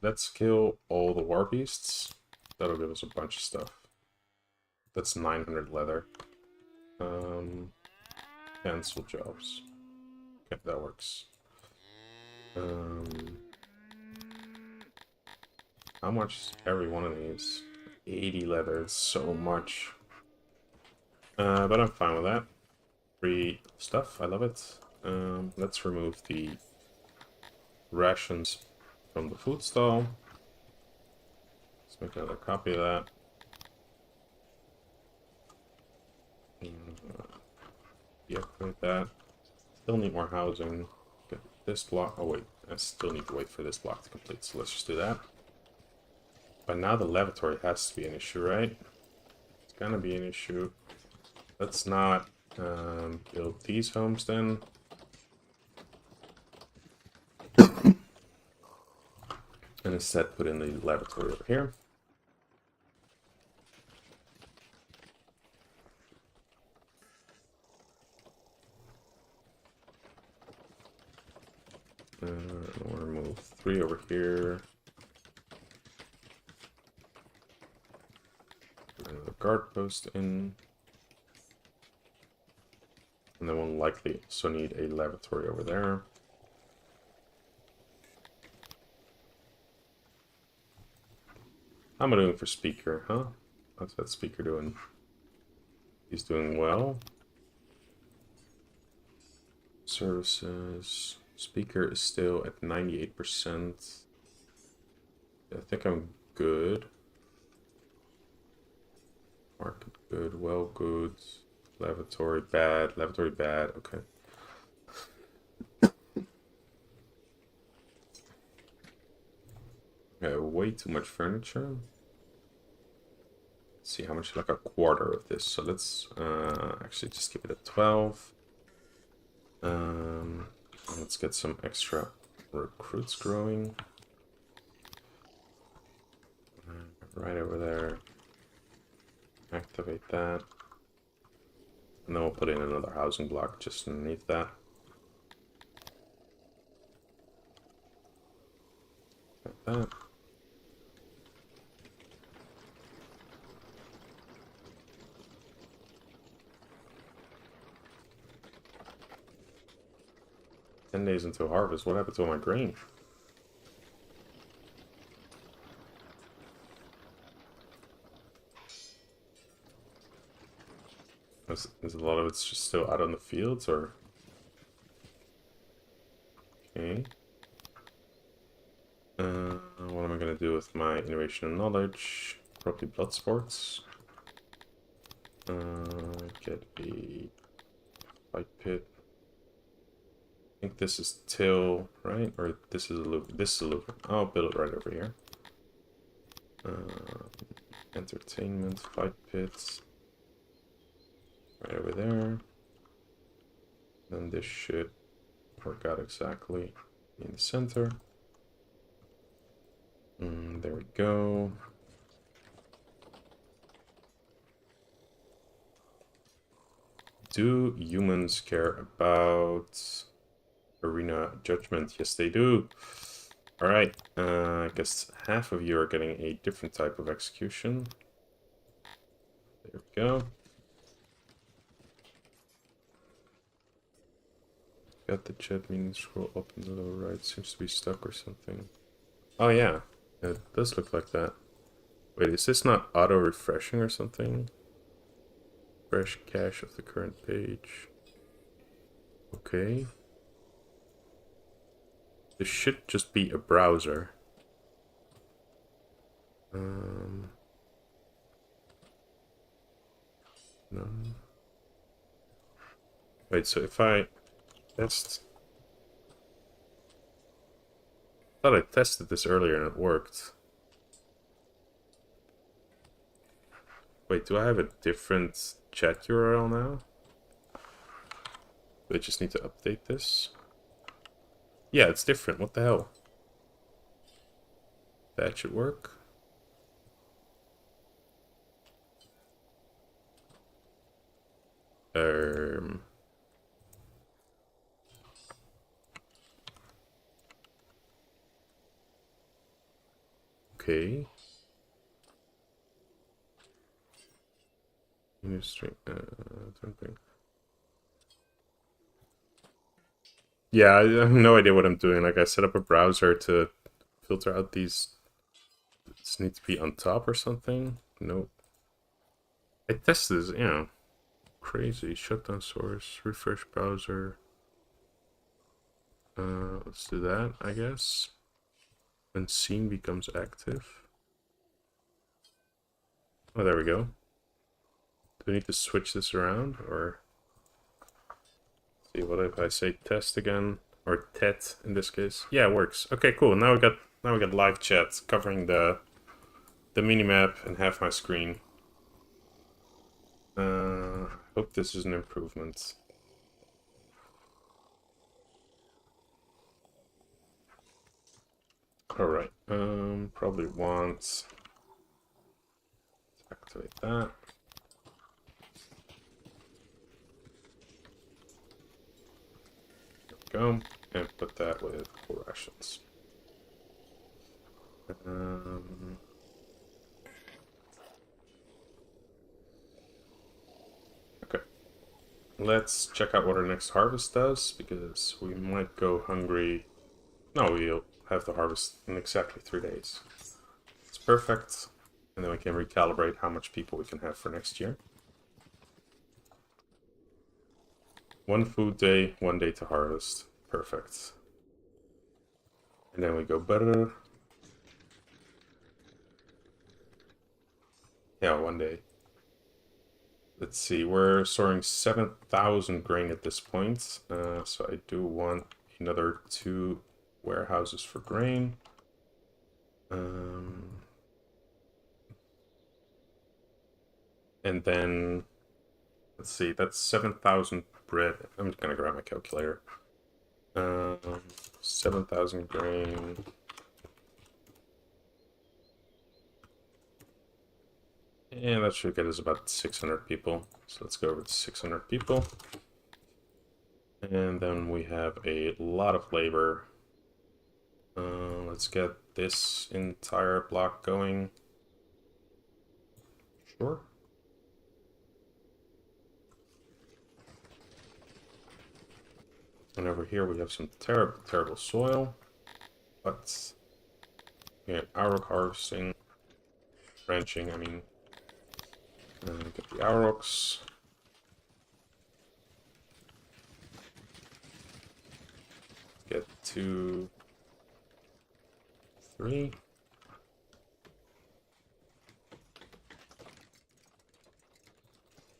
Let's kill all the war beasts. That'll give us a bunch of stuff. That's 900 leather. Cancel jobs. Okay, that works. How much is every one of these? 80 leather. It's so much. But I'm fine with that. Free stuff. I love it. Let's remove the rations from the food stall. Let's make another copy of that. Deactivate that. Still need more housing. Get this block. Oh wait, I still need to wait for this block to complete, so let's just do that. But now the lavatory has to be an issue, right? It's gonna be an issue. Let's not build these homes then. And instead put in the lavatory over here. We'll remove 3 over here. Put another guard post in. And then we'll likely also need a lavatory over there. How am I doing for speaker, huh? How's that speaker doing? He's doing well. Services. Speaker is still at 98%. I think I'm good. Market good, well good. Lavatory bad, lavatory bad, okay. Okay, way too much furniture. Let's see how much, like a quarter of this. So let's actually just keep it at 12. Let's get some extra recruits growing. Right over there. Activate that. And then we'll put in another housing block just underneath that. Like that. Ten days until harvest. What happened to all my grain? Is a lot of it's just still out on the fields, or? Okay. What am I gonna do with my innovation and knowledge? Probably blood sports. Get a fight pit. I think this is till, right? Or this is a loop. This is a loop. I'll build it right over here. Entertainment, fight pits. Right over there. Then this should work out exactly in the center. There we go. Do humans care about arena judgment? Yes, they do. All right. I guess half of you are getting a different type of execution. There we go. Got the chat meeting scroll up in the lower right. Seems to be stuck or something. Oh yeah, it does look like that. Wait, is this not auto-refreshing or something? Fresh cache of the current page. Okay. This should just be a browser. No. Wait, so if I test... I thought I tested this earlier and it worked. Wait, do I have a different chat URL now? Do I just need to update this? Yeah, it's different. What the hell? That should work. Um... Okay. Something. Yeah, I have no idea what I'm doing. Like, I set up a browser to filter out these. This needs to be on top or something. Nope. I tested this, yeah. Crazy. Shutdown source, refresh browser. Let's do that, I guess. When scene becomes active. Oh, there we go. Do we need to switch this around, or... See, what if I say test again? Or tet in this case? Yeah, it works. Okay, cool. Now we got live chat covering the minimap and half my screen. Hope this is an improvement. Alright, probably want to activate that. There we go, and put that with full rations. Okay, let's check out what our next harvest does, because we might go hungry. No, we'll have the harvest in exactly 3 days. It's perfect, and then we can recalibrate how much people we can have for next year. 1 food day, 1 day to harvest. Perfect. And then we go butter. Yeah, 1 day. Let's see, we're storing 7,000 grain at this point. So I do want another 2 warehouses for grain. And then, let's see, that's 7,000 bread. I'm just gonna grab my calculator. 7,000 grain. And that should get us about 600 people. So let's go over to 600 people. And then we have a lot of labor. Let's get this entire block going. Sure. And over here we have some terrible, terrible soil. But we have auroch harvesting, ranching, I mean. Get the aurochs. Get 2, 3.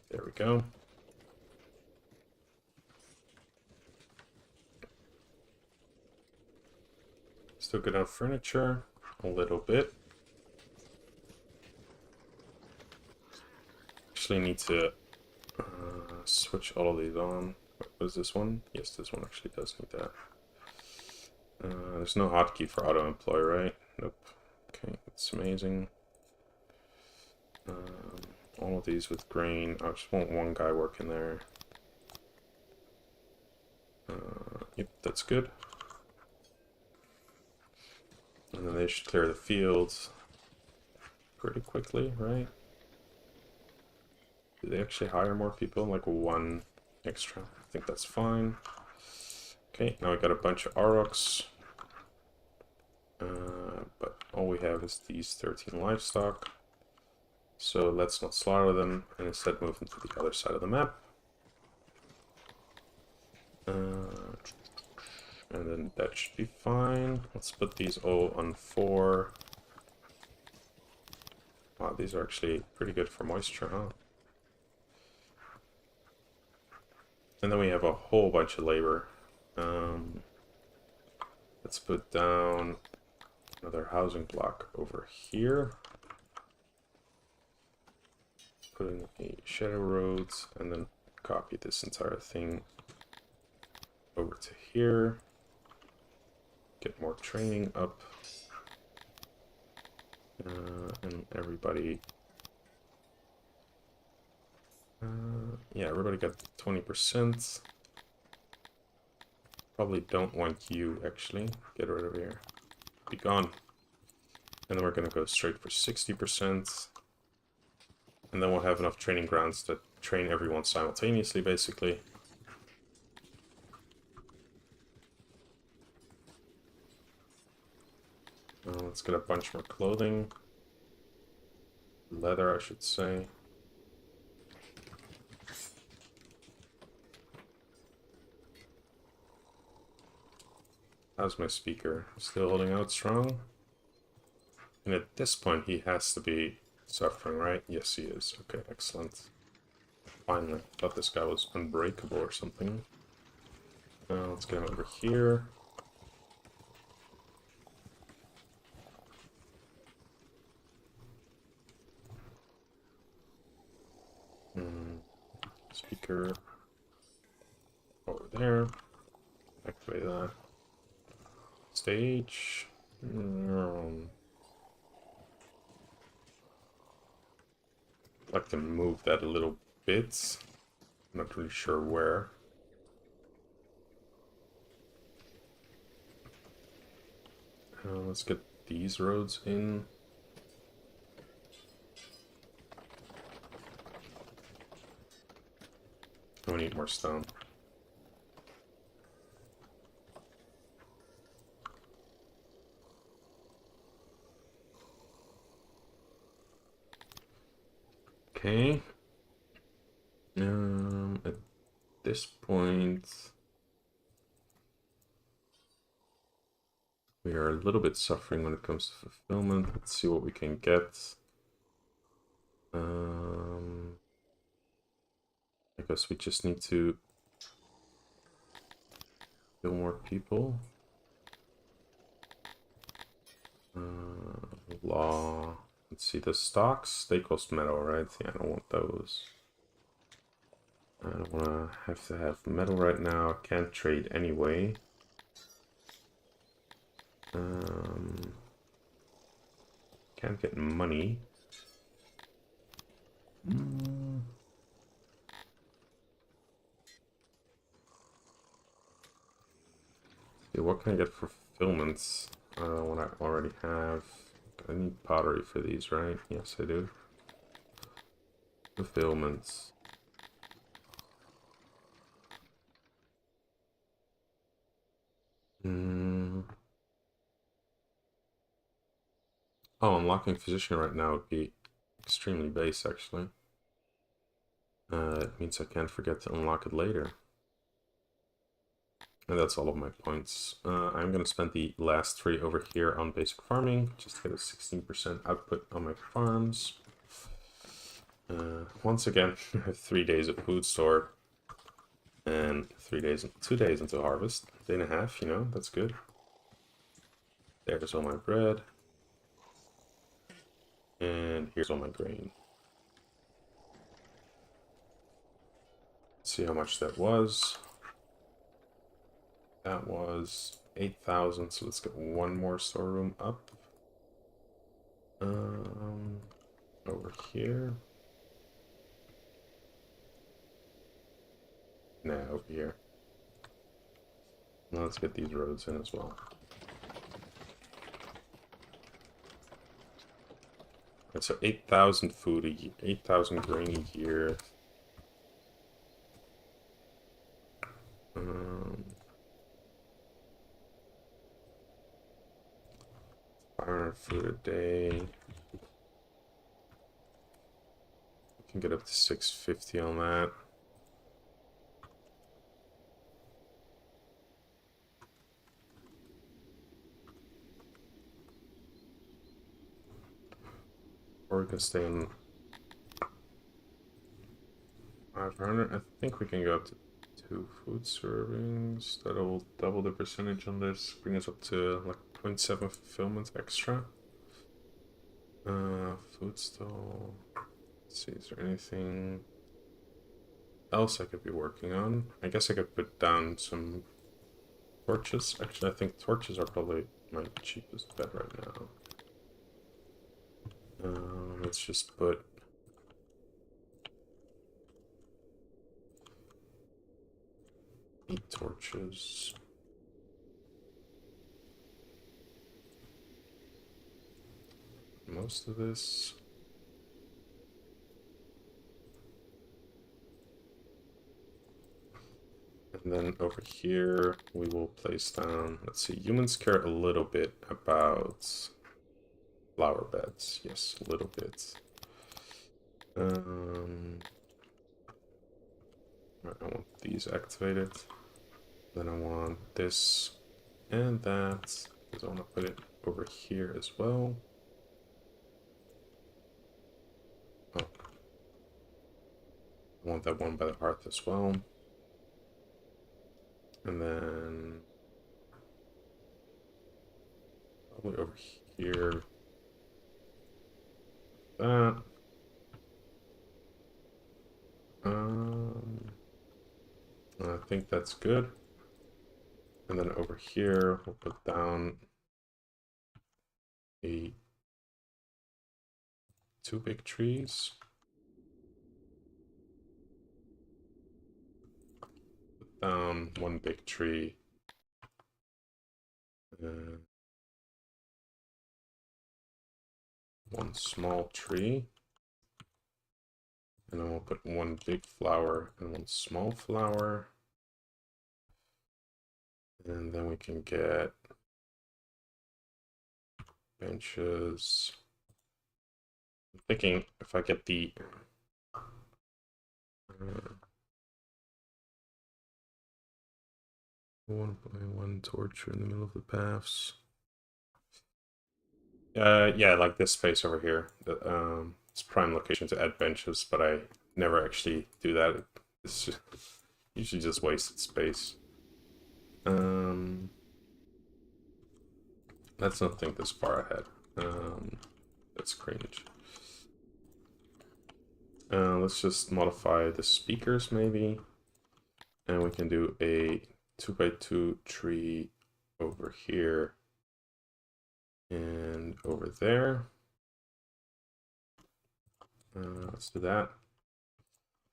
There we go. Still good on furniture, a little bit. Actually need to switch all of these on. What is this one? Yes, this one actually does need that. There's no hotkey for auto-employ, right? Nope. Okay, that's amazing. All of these with grain. I just want 1 guy working there. Yep, that's good. And then they should clear the fields pretty quickly, right? Do they actually hire more people? Like 1 extra. I think that's fine. Okay, now we got a bunch of aurochs. but all we have is these 13 livestock. So let's not slaughter them and instead move them to the other side of the map. And then that should be fine. Let's put these all on 4. Wow, these are actually pretty good for moisture, huh? And then we have a whole bunch of labor. Let's put down another housing block over here. Put in a shadow roads and then copy this entire thing over to here. Get more training up. And everybody... yeah, everybody got 20%. Probably don't want you, actually. Get rid of here. Be gone. And then we're going to go straight for 60%. And then we'll have enough training grounds to train everyone simultaneously, basically. Let's get a bunch more clothing. Leather, I should say. How's my speaker? Still holding out strong? And at this point, he has to be suffering, right? Yes, he is. Okay, excellent. Finally. Thought this guy was unbreakable or something. Let's get him over here. Speaker over there. Activate that. Stage. I'd like to move that a little bit. I'm not really sure where. Let's get these roads in. We need more stone. Okay. At this point, we are a little bit suffering when it comes to fulfillment. Let's see what we can get. I guess we just need to kill more people. Law. Let's see, the stocks, they cost metal, right? Yeah, I don't want those. I don't want to have metal right now. I can't trade anyway. Can't get money. Okay, what can I get for fulfillments? What I already have. I need pottery for these, right? Yes, I do. Fulfillments. Oh, unlocking physician right now would be extremely base, actually. It means I can't forget to unlock it later. And that's all of my points. I'm going to spend the last 3 over here on basic farming, just to get a 16% output on my farms. Once again, I have 3 days of food stored. And 2 days until harvest. Day and a half, you know, that's good. There's all my bread. And here's all my grain. Let's see how much that was. That was 8,000, so let's get one more storeroom up. Over here. Nah, over here. Now let's get these roads in as well. Right, so 8,000 food a year, 8,000 grain a year. 500 food a day. We can get up to 650 on that. Or we can stay in 500. I think we can go up to 2 food servings. That'll double the percentage on this. Bring us up to like 0.7 fulfillment extra. Food stall. Let's see, is there anything else I could be working on? I guess I could put down some torches. Actually, I think torches are probably my cheapest bet right now. Let's just put torches. Most of this. And then over here, we will place down, let's see, humans care a little bit about flower beds. Yes, a little bit. I want these activated. Then I want this and that, because I want to put it over here as well. Oh. I want that one by the hearth as well. And then probably over here. That. I think that's good. And then over here, we'll put down two big trees. Put down one big tree. And one small tree. And then we'll put one big flower and one small flower. And then we can get benches. I'm thinking if I get the 1 by 1 torch in the middle of the paths. Yeah, like this space over here. It's prime location to add benches, but I never actually do that. It's just, usually just wasted space. Let's not think this far ahead. That's cringe. Let's just modify the speakers maybe. And we can do a 2x2 tree over here and over there. Let's do that.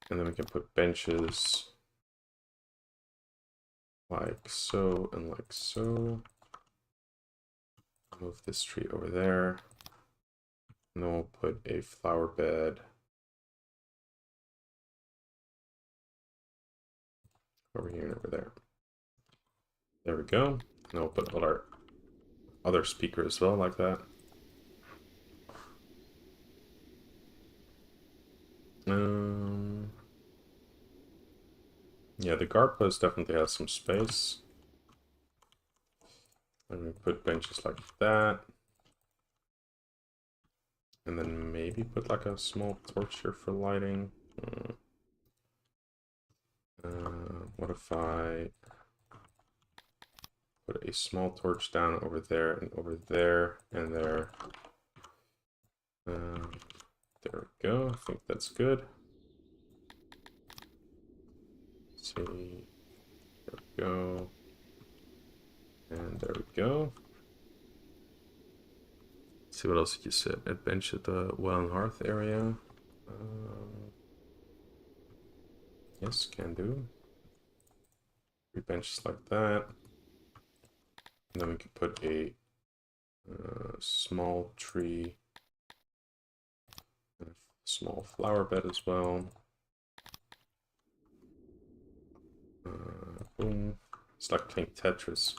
And then we can put benches like so and like so. Move this tree over there. And then we'll put a flower bed over here and over there. There we go. And then we'll put all our other speaker as well, like that. Yeah, the guard post definitely has some space. And we put benches like that. And then maybe put like a small torch here for lighting. What if I put a small torch down over there and over there and there? There we go. I think that's good. Let's see. There we go. And there we go. Let's see what else did you set? At bench at the well and hearth area. Yes, can do. 3 benches like that. And then we can put a small tree and a small flower bed as well. Boom. It's like playing Tetris.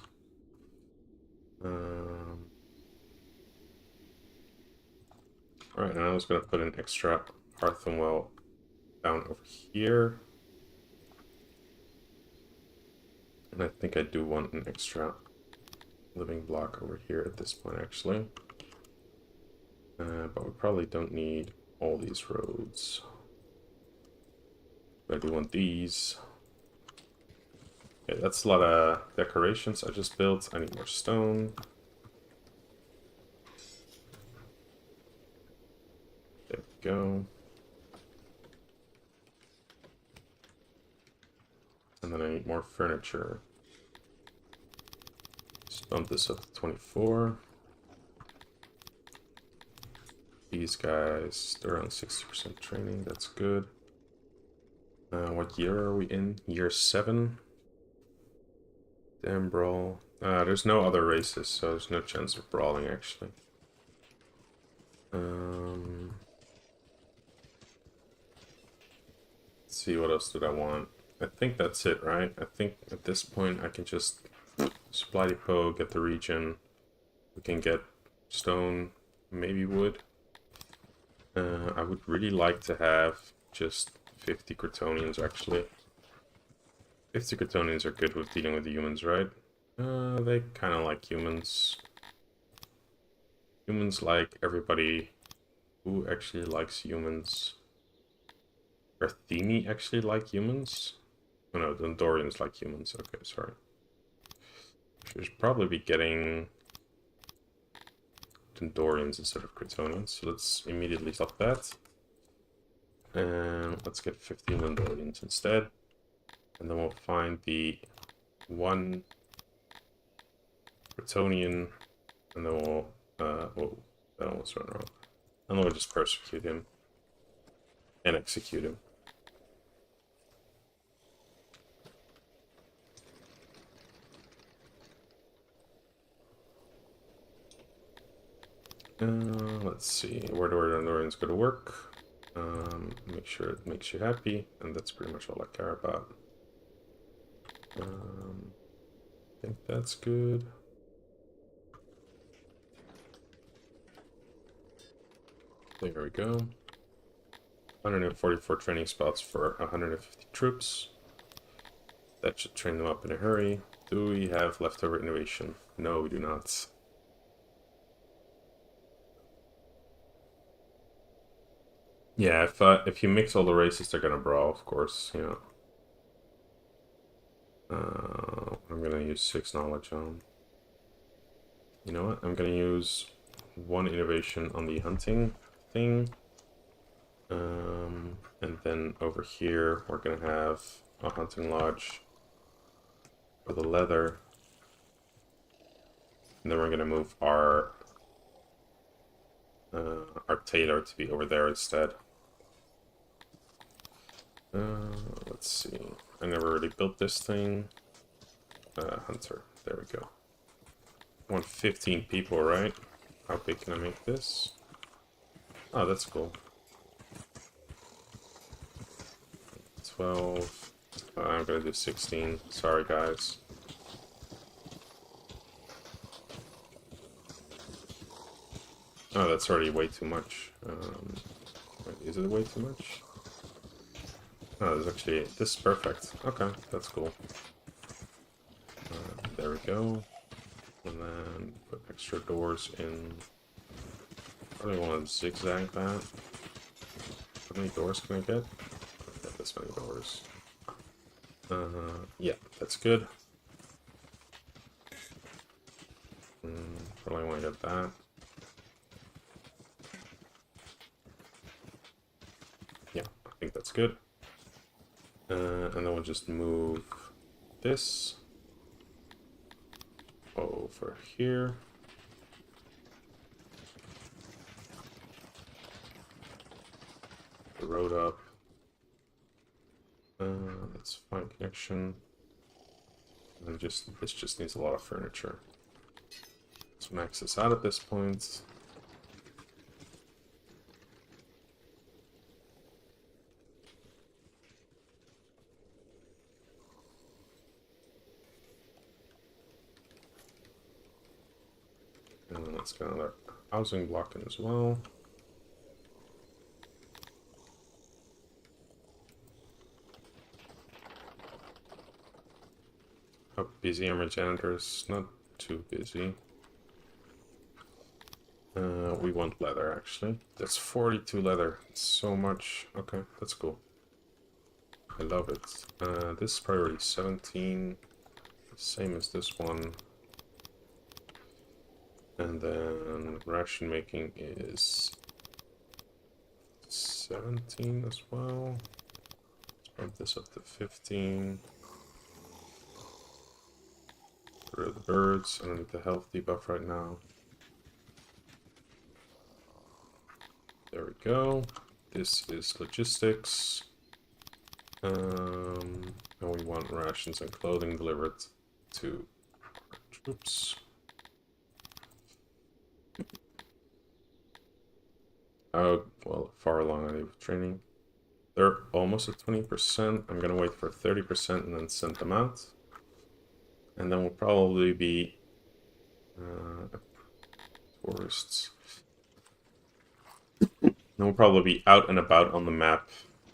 Alright, and I was going to put an extra hearth and well down over here. And I think I do want an extra living block over here at this point, actually. But we probably don't need all these roads. But I do want these. Okay, that's a lot of decorations I just built. I need more stone. There we go. And then I need more furniture. Just bump this up to 24. These guys, they're on 60% training. That's good. What year are we in? Year 7. Damn brawl. There's no other races, so there's no chance of brawling, actually. Let's see, what else did I want? I think that's it, right? I think at this point I can just supply depot, get the region. We can get stone, maybe wood. I would really like to have just 50 Kryptonians, actually. 50 Kryptonians are good with dealing with the humans, right? They kind of like humans. Humans like everybody who actually likes humans. Arthini actually like humans? Oh no, the Dorians like humans. Okay, sorry. Should probably be getting Dorians instead of Kryptonians, so let's immediately stop that. And let's get 15 Dorians instead. And then we'll find the one Kryptonian, and then we'll, whoa, that almost went wrong. And then we'll just persecute him and execute him. Let's see, where do our Dorians go to work? Make sure it makes you happy, and that's pretty much all I care about. I think that's good. There we go. 144 training spots for 150 troops. That should train them up in a hurry. Do we have leftover innovation? No, we do not. Yeah, if you mix all the races, they're gonna brawl, of course, you know. I'm gonna use 6 knowledge on. You know what? I'm gonna use 1 innovation on the hunting thing. And then over here, we're gonna have a hunting lodge for the leather. And then we're gonna move our tailor to be over there instead. Let's see. I never really built this thing. Hunter. There we go. I want 15 people, right? How big can I make this? Oh, that's cool. 12. I'm gonna do 16. Sorry, guys. Oh, that's already way too much. Wait, is it way too much? Oh, there's actually... This is perfect. Okay, that's cool. There we go. And then put extra doors in. Probably want to zigzag that. How many doors can I get? Not this many doors. Yeah, that's good. Probably want to get that. Yeah, I think that's good. And then we'll just move this over here. The road up. That's fine connection. And this just needs a lot of furniture. Let's max this out at this point. And then let's get another housing block in as well. How busy are my janitors? Not too busy. We want leather, actually. That's 42 leather. It's so much. Okay, that's cool. I love it. This is priority 17. Same as this one. And then ration making is 17 as well. Let's bump this up to 15. Get rid of the birds. I don't need the health debuff right now. There we go. This is logistics. And we want rations and clothing delivered to our troops. Oh, well, far along I need training. They're almost at 20%. I'm gonna wait for 30% and then send them out. And then we'll probably be tourists. Then we'll probably be out and about on the map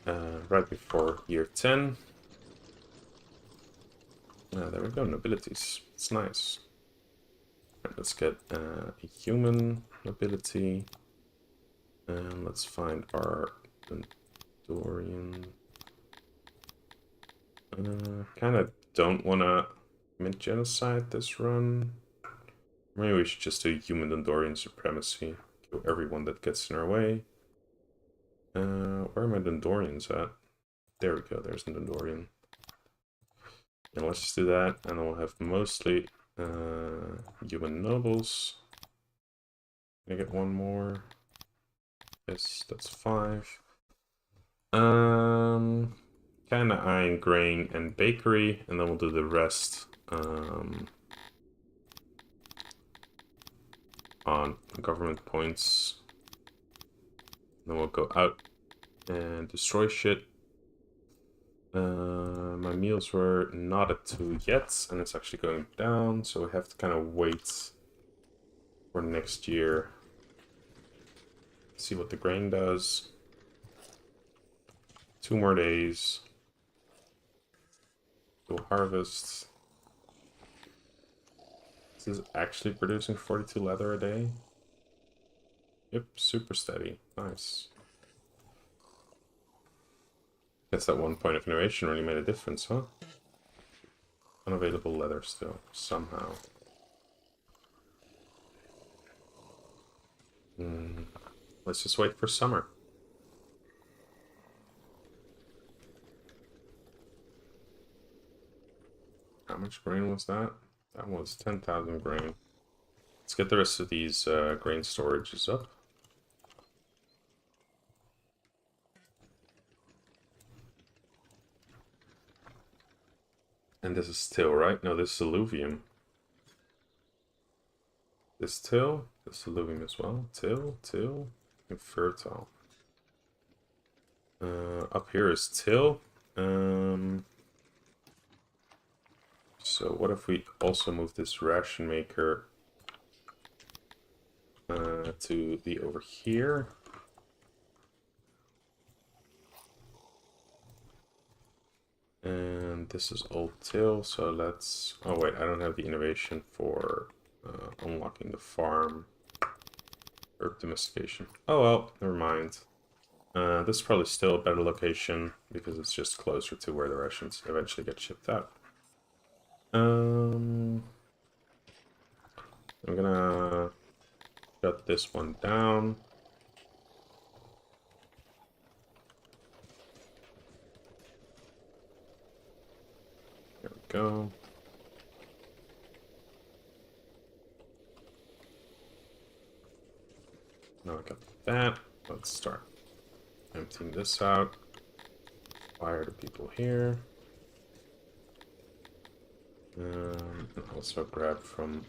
right before year 10. There we go, nobilities. It's nice. Right, let's get a human nobility. And let's find our Dorian. Kind of don't want to mint genocide this run. Maybe we should just do human Dorian supremacy. Kill everyone that gets in our way. Where are my Dendorians at? There we go, there's a Dendorian. And let's just do that, and then we'll have mostly human nobles. Can I get one more? Yes, that's 5. Kind of iron, grain, and bakery, and then we'll do the rest on government points. Then we'll go out and destroy shit. My meals were not at 2 yet, and it's actually going down, so we have to kind of wait for next year. See what the grain does. 2 more days. We'll harvest. This is actually producing 42 leather a day. Yep, super steady. Nice. Guess that 1 point of innovation really made a difference, huh? Unavailable leather still, somehow. Let's just wait for summer. How much grain was that? That was 10,000 grain. Let's get the rest of these grain storages up. And this is till, right? No, this is alluvium. This till? This alluvium as well. Till, and fertile. Up here is till. So what if we also move this ration maker to the over here? And this is old till, so let's... Oh wait, I don't have the innovation for unlocking the farm. Herb domestication. Oh well, never mind. This is probably still a better location because it's just closer to where the rations eventually get shipped out. I'm gonna shut this one down. There we go. Now I got that. Let's start emptying this out. Fire the people here. And also grab from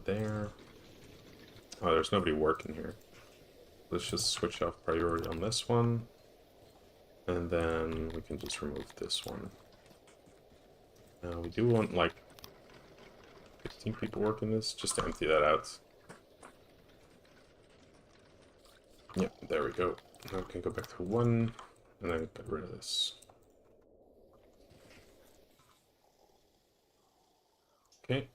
there. Oh, there's nobody working here. Let's just switch off priority on this one. And then we can just remove this one. Now we do want like 15 people working this, just to empty that out. Yeah, there we go. Now we can go back to 1, and then get rid of this. Okay.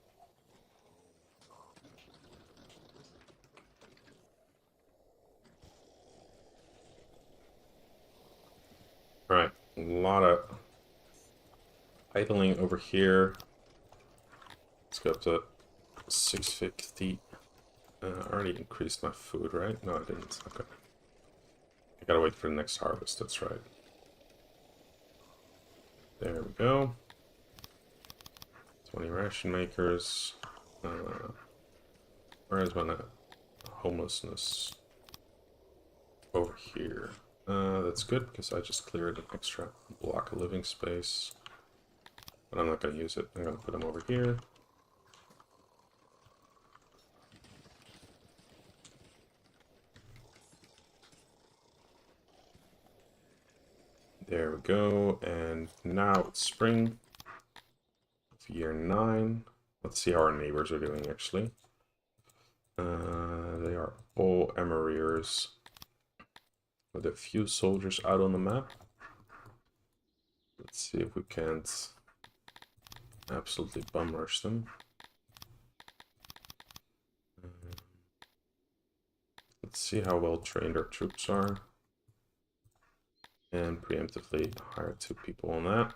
Alright, a lot of idling over here. Let's go up to 650. I already increased my food, right? No, I didn't. Okay. I gotta wait for the next harvest, that's right. There we go. 20 ration makers. Where's my homelessness? Over here. That's good because I just cleared an extra block of living space. But I'm not going to use it. I'm going to put them over here. There we go. And now it's spring of year 9. Let's see how our neighbors are doing actually. They are all Emeriers with a few soldiers out on the map. Let's see if we can't absolutely bum rush them. Let's see how well trained our troops are. And preemptively hire 2 people on that.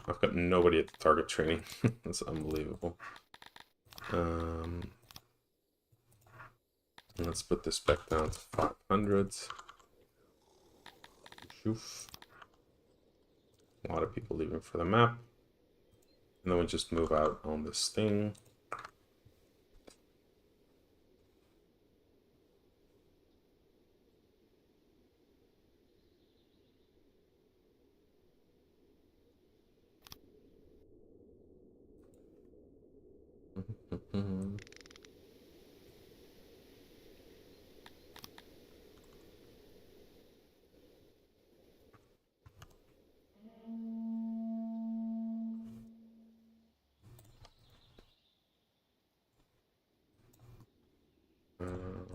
I've got nobody at the target training. That's unbelievable. Let's put this back down to 500. Oof. A lot of people leaving for the map. And then we just move out on this thing.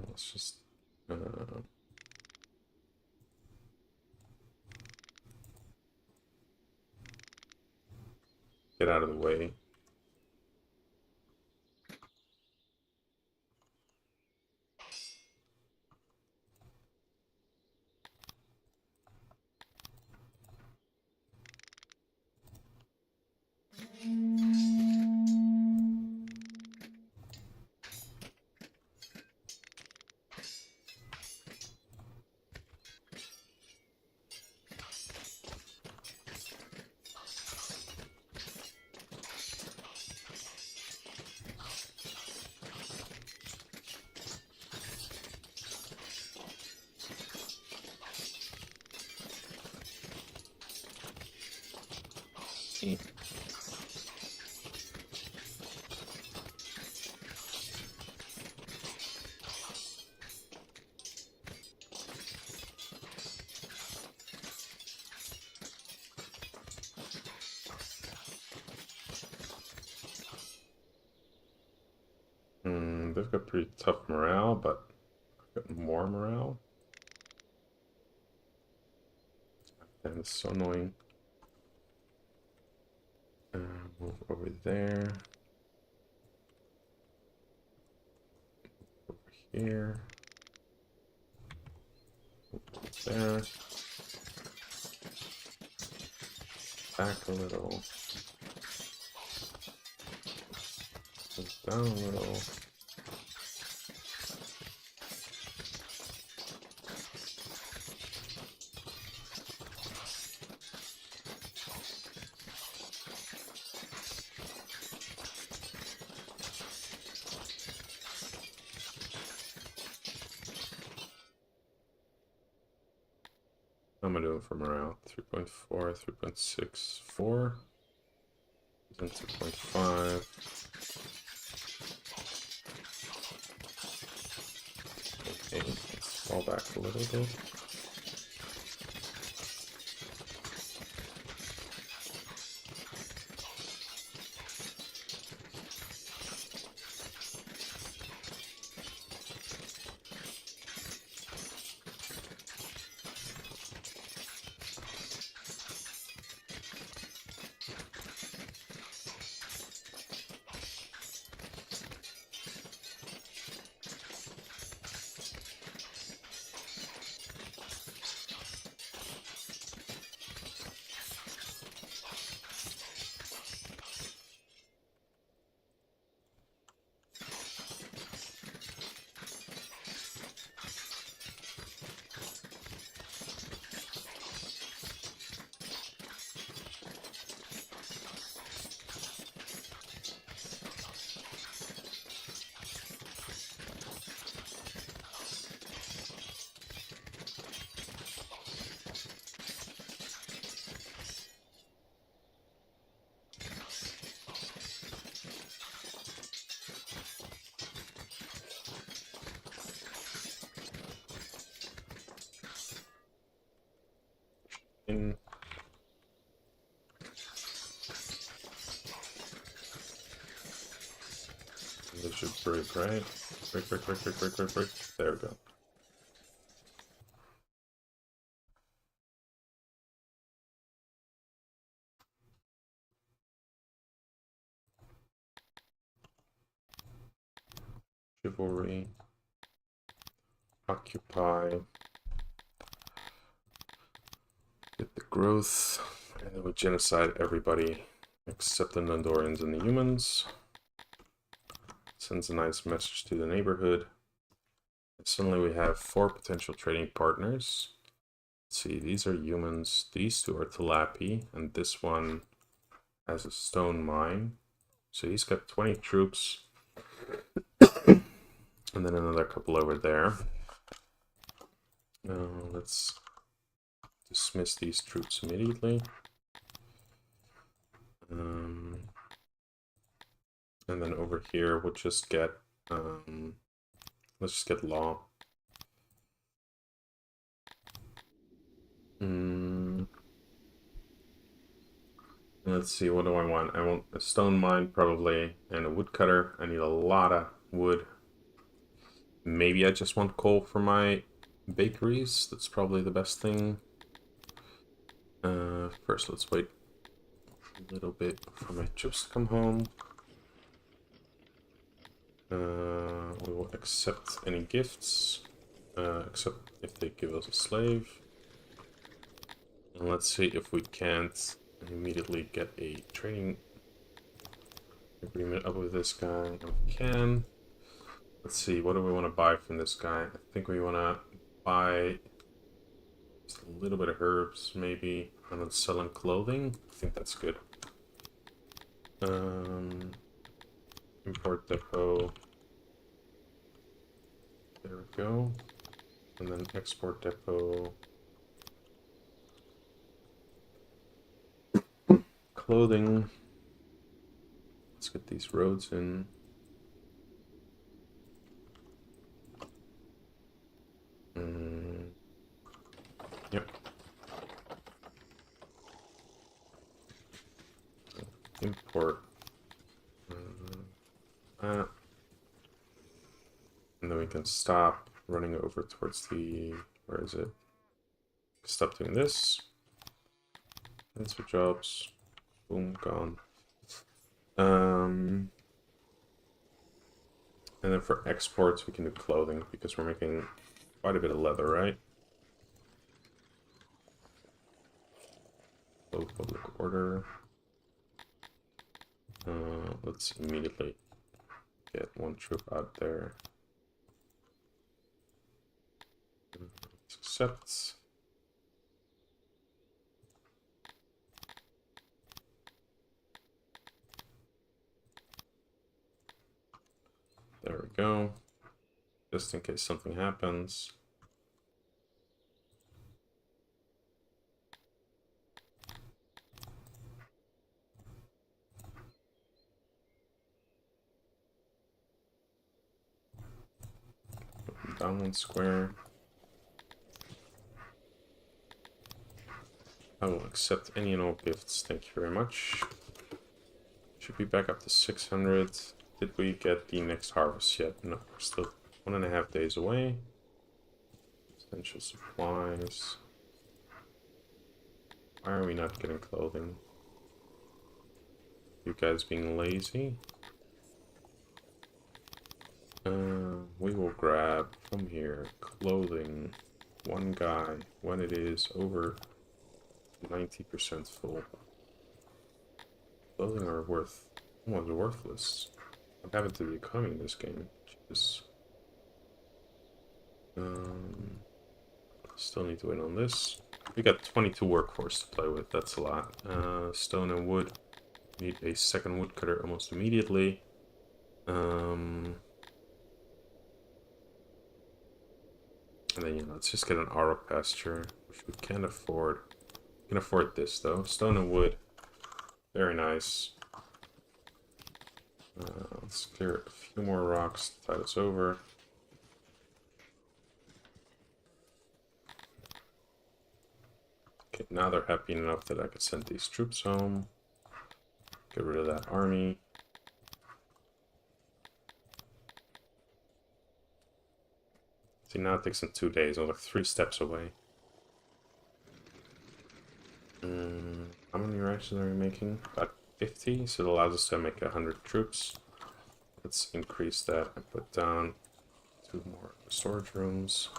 Let's just get out of the way. They've got pretty tough morale, but I've got more morale. That is so annoying. Move over there. Over here. There. Back a little. Move down a little. How am I doing for morale? 3.4, 3.64, then 2.5. Okay, let's fall back a little bit. in. This should break, right? Break, break, break, break, break, break, break. There we go. Chivalry. Occupy. Get the growth. And then we genocide everybody except the Nandorians and the humans. Sends a nice message to the neighborhood. And suddenly we have 4 potential trading partners. Let's see, these are humans. These 2 are Talapi, and this one has a stone mine. So he's got 20 troops. And then another couple over there. Let's dismiss these troops immediately. And then over here we'll just get let's just get law. Let's see, what do I want? I want a stone mine probably, and a woodcutter. I need a lot of wood. Maybe I just want coal for my bakeries. That's probably the best thing. First, let's wait a little bit for my chips to come home. We will accept any gifts, except if they give us a slave. And let's see if we can't immediately get a trading agreement up with this guy. If we can. Let's see, what do we want to buy from this guy? I think we want to buy just a little bit of herbs, maybe, and then selling clothing. I think that's good. Import depot. There we go. And then export depot. Clothing. Let's get these roads in. Yep. Import. And then we can stop running over towards the... Where is it? Stop doing this. Answer jobs. Boom, gone. And then for exports, we can do clothing because we're making quite a bit of leather, right? Low public order. Let's immediately get 1 troop out there. Let's accept. There we go. Just in case something happens. Down 1 square. I will accept any and all gifts. Thank you very much. Should be back up to 600. Did we get the next harvest yet? No, we're still 1.5 days away. Essential supplies. Why are we not getting clothing? You guys being lazy? We will grab from here clothing. 1 guy when it is over 90% full. Clothing are almost worthless. What happened to the economy in this game? Jeez. Still need to win on this. We got 22 workforce to play with. That's a lot. Stone and wood. Need a second woodcutter almost immediately. And then, let's just get an Aura pasture, which we can't afford. We can afford this, though. Stone and wood. Very nice. Let's clear a few more rocks to tide us over. Okay, now they're happy enough that I could send these troops home. Get rid of that army. See, now it takes them 2 days. I'm like 3 steps away. How many rations are we making? About 50, so it allows us to make 100 troops. Let's increase that and put down 2 more storage rooms.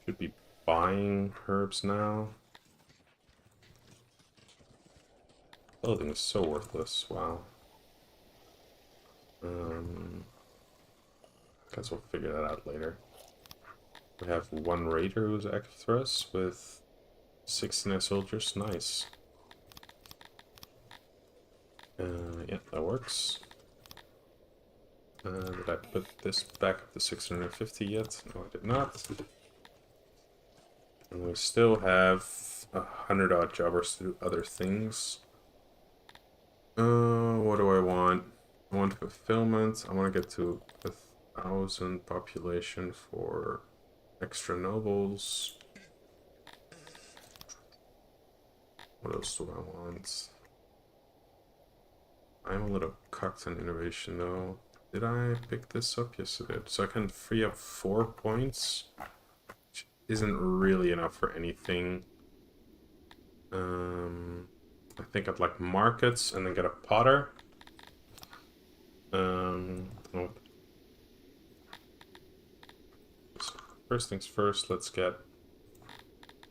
Should be buying herbs now. Clothing is so worthless, wow. Guess we'll figure that out later. We have 1 raider who's active for us with 69 soldiers, nice. Yeah, that works. Did I put this back up to 650 yet? No, I did not. And we still have 100 odd jobbers to do other things. What do I want? I want fulfillment. I want to get to 1,000 population for extra nobles. What else do I want? I'm a little cocked on innovation though. Did I pick this up? Yes, I did. So I can free up 4 points, which isn't really enough for anything. I think I'd like markets and then get a potter. Oh. So first things first, let's get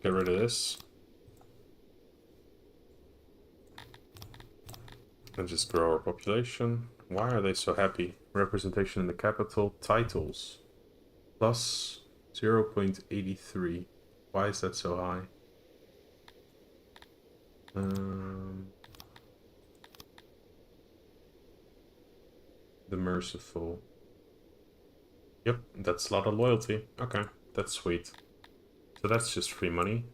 rid of this. And just grow our population. Why are they so happy? Representation in the capital, titles. Plus 0.83. Why is that so high? The merciful. Yep, that's a lot of loyalty. Okay, that's sweet. So that's just free money.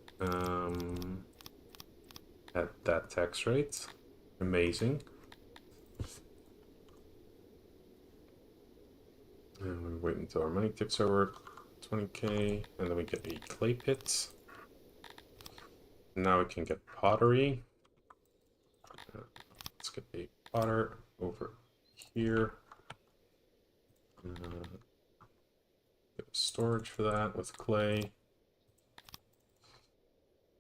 At that tax rate. Amazing. And we wait until our money ticks over 20k, and then we get a clay pit. Now we can get pottery. Let's get a potter over here. Get storage for that with clay.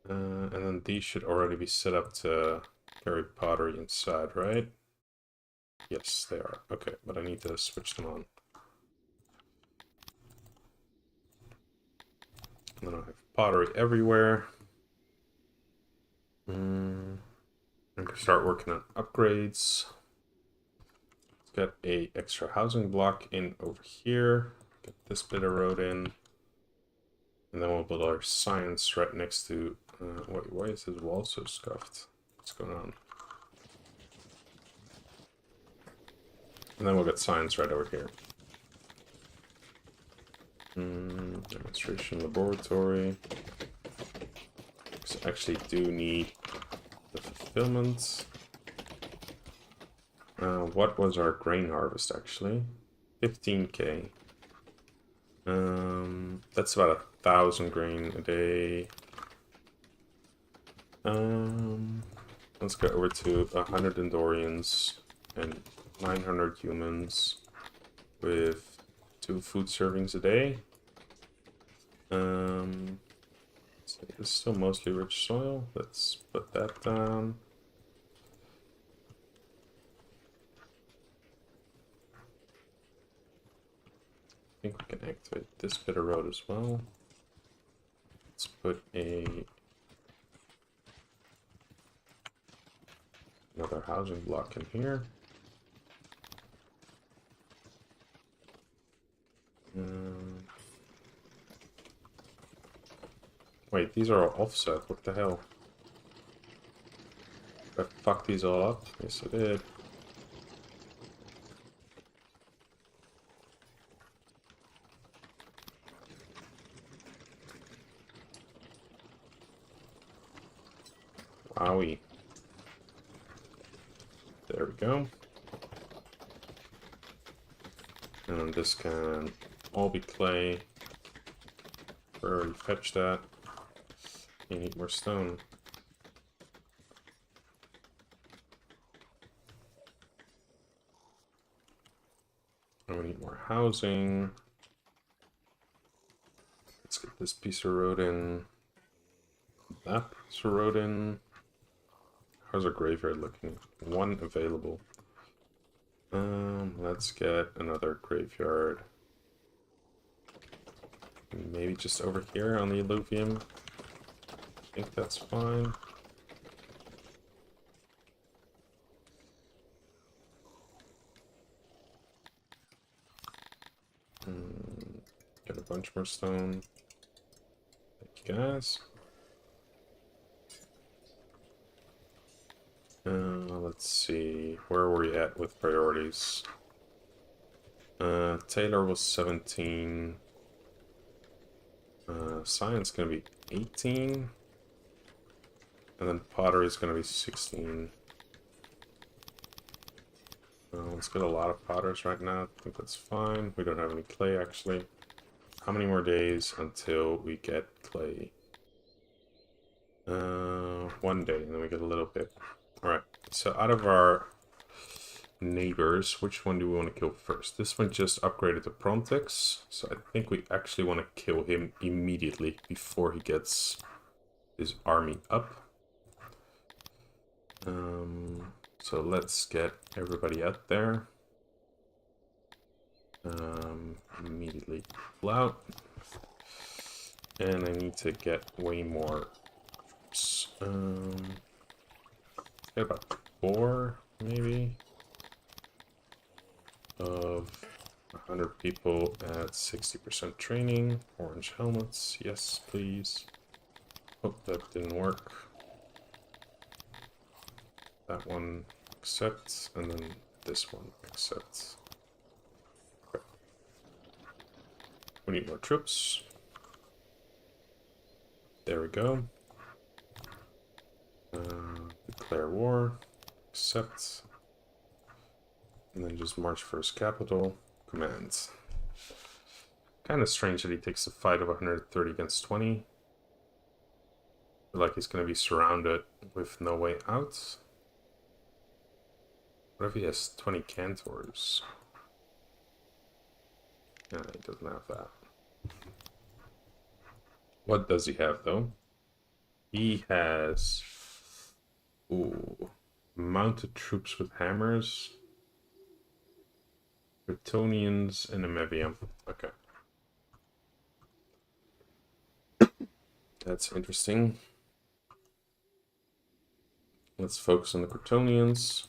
And then these should already be set up to carry pottery inside, right? Yes, they are. Okay, but I need to switch them on. And then I have pottery everywhere. I'm gonna start working on upgrades. Let's get a extra housing block in over here. Get this bit of road in. And then we'll build our science right next to... wait, why is his wall so scuffed? What's going on? And then we'll get science right over here. Demonstration laboratory. So I actually do need the fulfillment. What was our grain harvest actually? 15k. That's about 1,000 grain a day. Let's go over to 100 Endorians and 900 humans with 2 food servings a day. So it's still mostly rich soil. Let's put that down. I think we can activate this bit of road as well. Let's put another housing block in here. Wait, these are all offset. What the hell? Did I fuck these all up? Yes, I did. Wowie. There we go. And this can all be clay. We already fetched that. You need more stone. And we need more housing. Let's get this piece of road in. That piece of road in. How's our graveyard looking? One available. Let's get another graveyard. Maybe just over here on the alluvium. I think that's fine. Get a bunch more stone. Thank you guys. Let's see. Where are we at with priorities? Taylor was 17. Science gonna be 18. And then pottery is gonna be 16. Let's get a lot of potters right now. I think that's fine. We don't have any clay actually. How many more days until we get clay? 1 day, and then we get a little bit. Alright, so out of our neighbors, which one do we want to kill first? This one just upgraded to Prontix, so I think we actually want to kill him immediately before he gets his army up. So let's get everybody out there. Immediately pull out. And I need to get way more troops. Get about 4, maybe, of 100 people at 60% training. Orange helmets, yes, please. Oh, that didn't work. That one accepts, and then this one accepts. Okay. We need more troops. There we go. Declare war. Accept. And then just march for his capital. Command. Kind of strange that he takes a fight of 130 against 20. I feel like he's going to be surrounded with no way out. What if he has 20 cantors? Yeah, he doesn't have that. What does he have, though? He has... Ooh. Mounted troops with hammers. Bretonnians and a Mevium. Okay. That's interesting. Let's focus on the Bretonnians.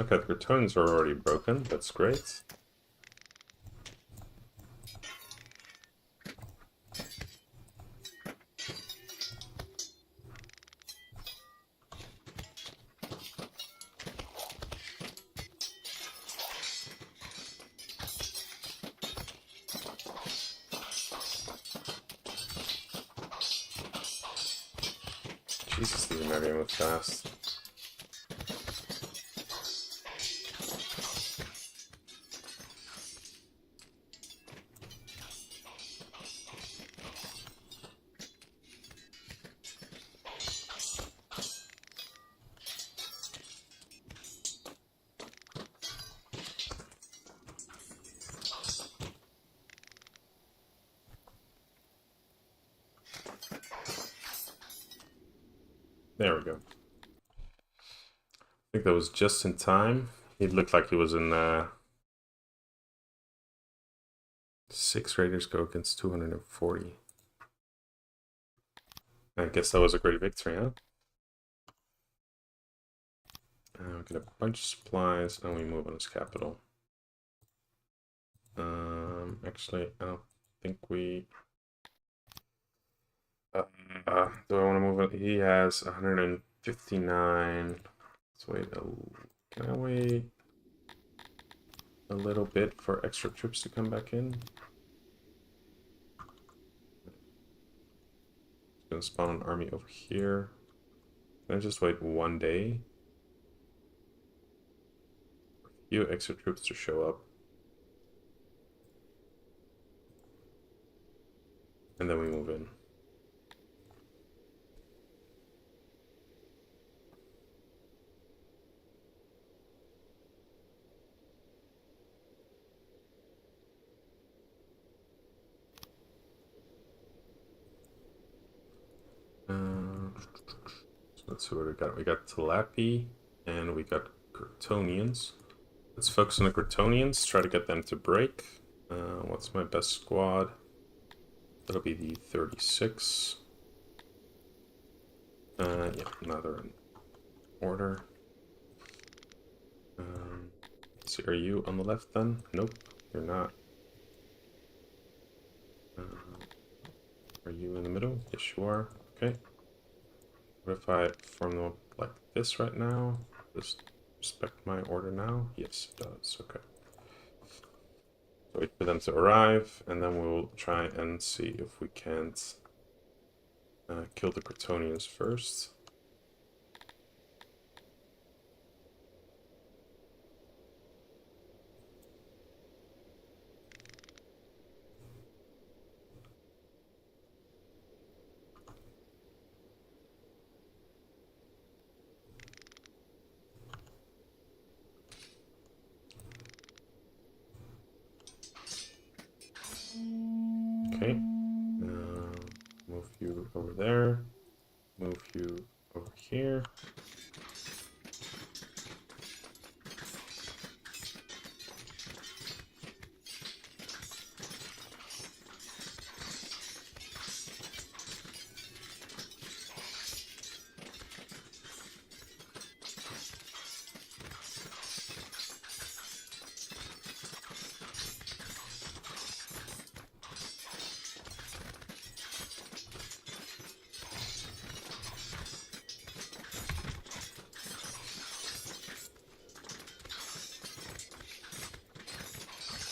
Okay, the Bretonnians are already broken. That's great. Jesus, these Mevium move fast. There we go. I think that was just in time. It looked like he was in 6 raiders go against 240. I guess that was a great victory, huh? We get a bunch of supplies and we move on his capital. Actually, I don't think we... do I want to move it? He has 159. Let's wait. Can I wait a little bit for extra troops to come back in? Gonna spawn an army over here. Can I just wait 1 day? A few extra troops to show up. And then we move in. So let's see what we got. We got Talapi and we got Gratonians. Let's focus on the Gratonians, try to get them to break. What's my best squad? That'll be the 36. Yeah, now they're in order. Let's see, are you on the left then? Nope, you're not. Are you in the middle? Yes, you are. Okay. What if I form them up like this right now? Just respect my order now? Yes, it does. Okay. So wait for them to arrive, and then we'll try and see if we can't kill the Gratonians first. Okay. Move you over there. Move you over here.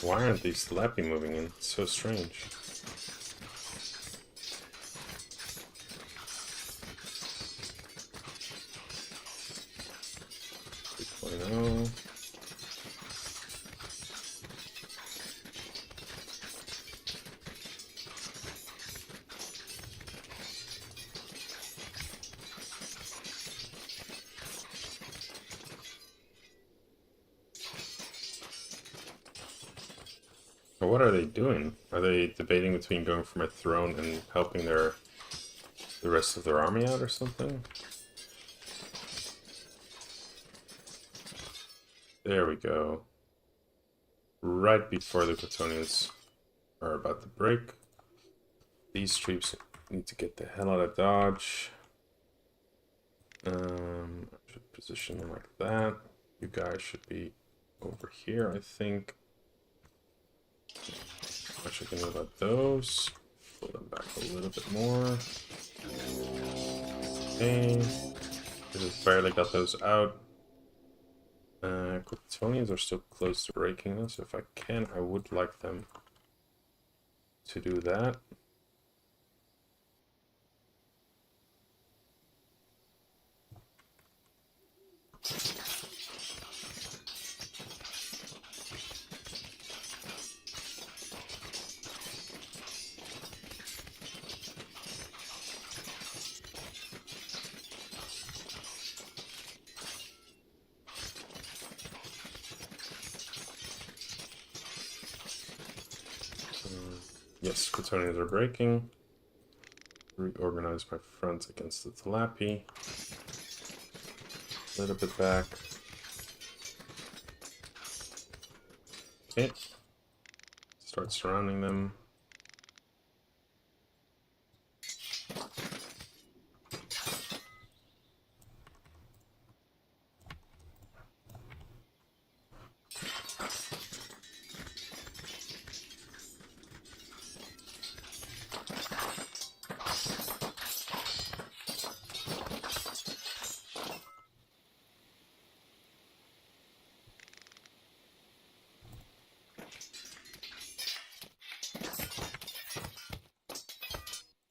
Why aren't these Talapi moving in? It's so strange. Oh. What are they doing? Are they debating between going for my throne and helping the rest of their army out or something? There we go. Right before the Gratonians are about to break. These troops need to get the hell out of Dodge. I should position them like that. You guys should be over here, I think. What should I know about those? Pull them back a little bit more. Okay. Just barely got those out. Kryptonians are still close to breaking this. So if I can, I would like them to do that. Yes, Kryptonians are breaking. Reorganize my front against the Talapi. A little bit back. Okay. Start surrounding them.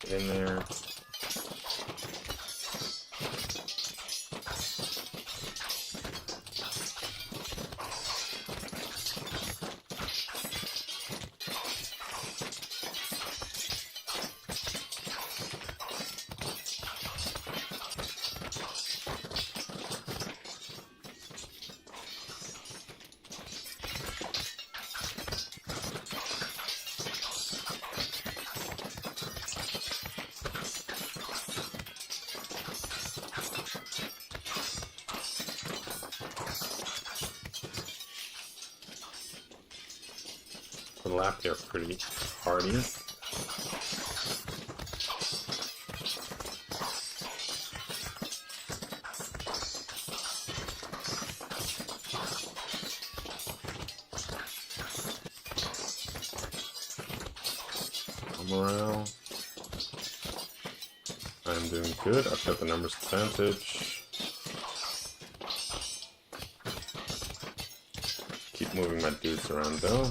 Get in there. The lap are pretty hardy. Morale. I'm doing good. I've got the numbers advantage. Keep moving my dudes around though.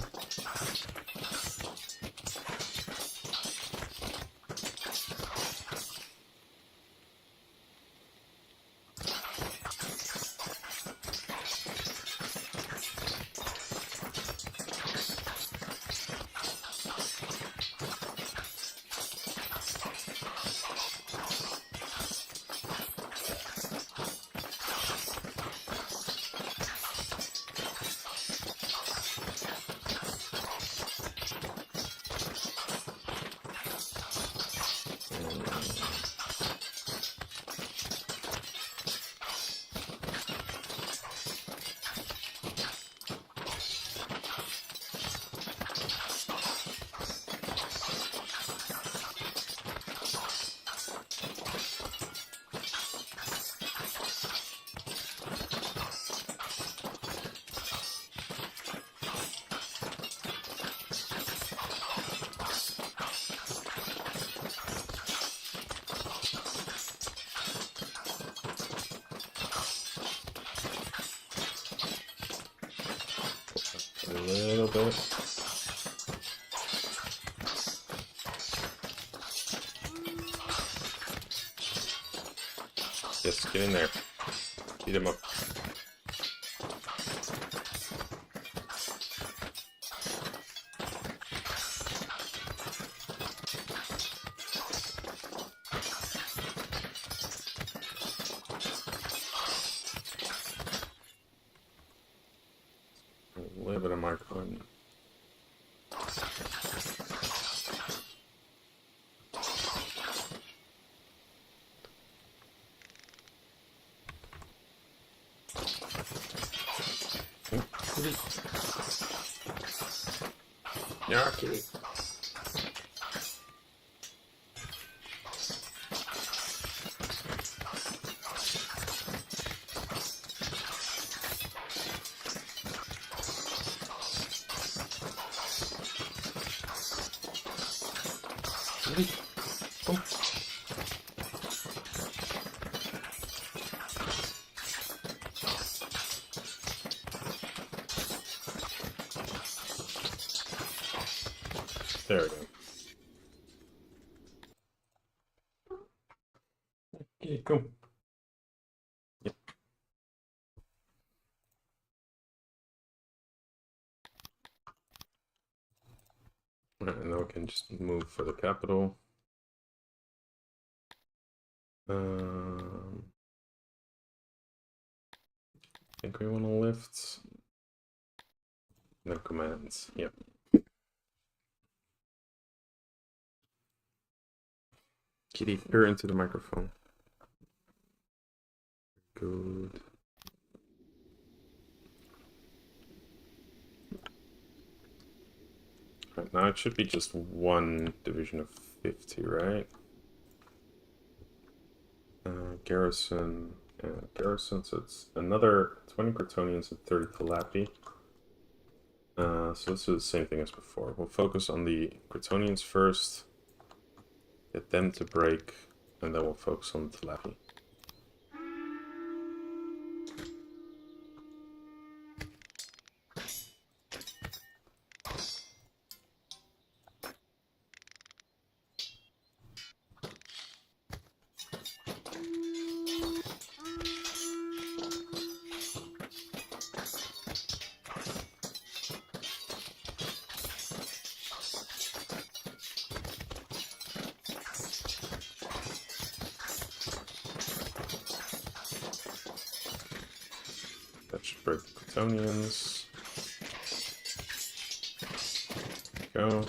A little bit. Yes, get in there. Beat him up. A little bit of microphone. Yeah, okay. Oh. There we go. Okay, cool. Yep. Alright, and now we can just move for the capital. I think we want to lift. No commands. Yep. Kitty, peer into the microphone. Good. Right, now it should be just one division of 50, right? Garrison, garrison, so it's another 20 Bretonians and 30 Talapi. So this is the same thing as before. We'll focus on the Bretonians first, get them to break, and then we'll focus on the Talapi. break the Plutonians. Go.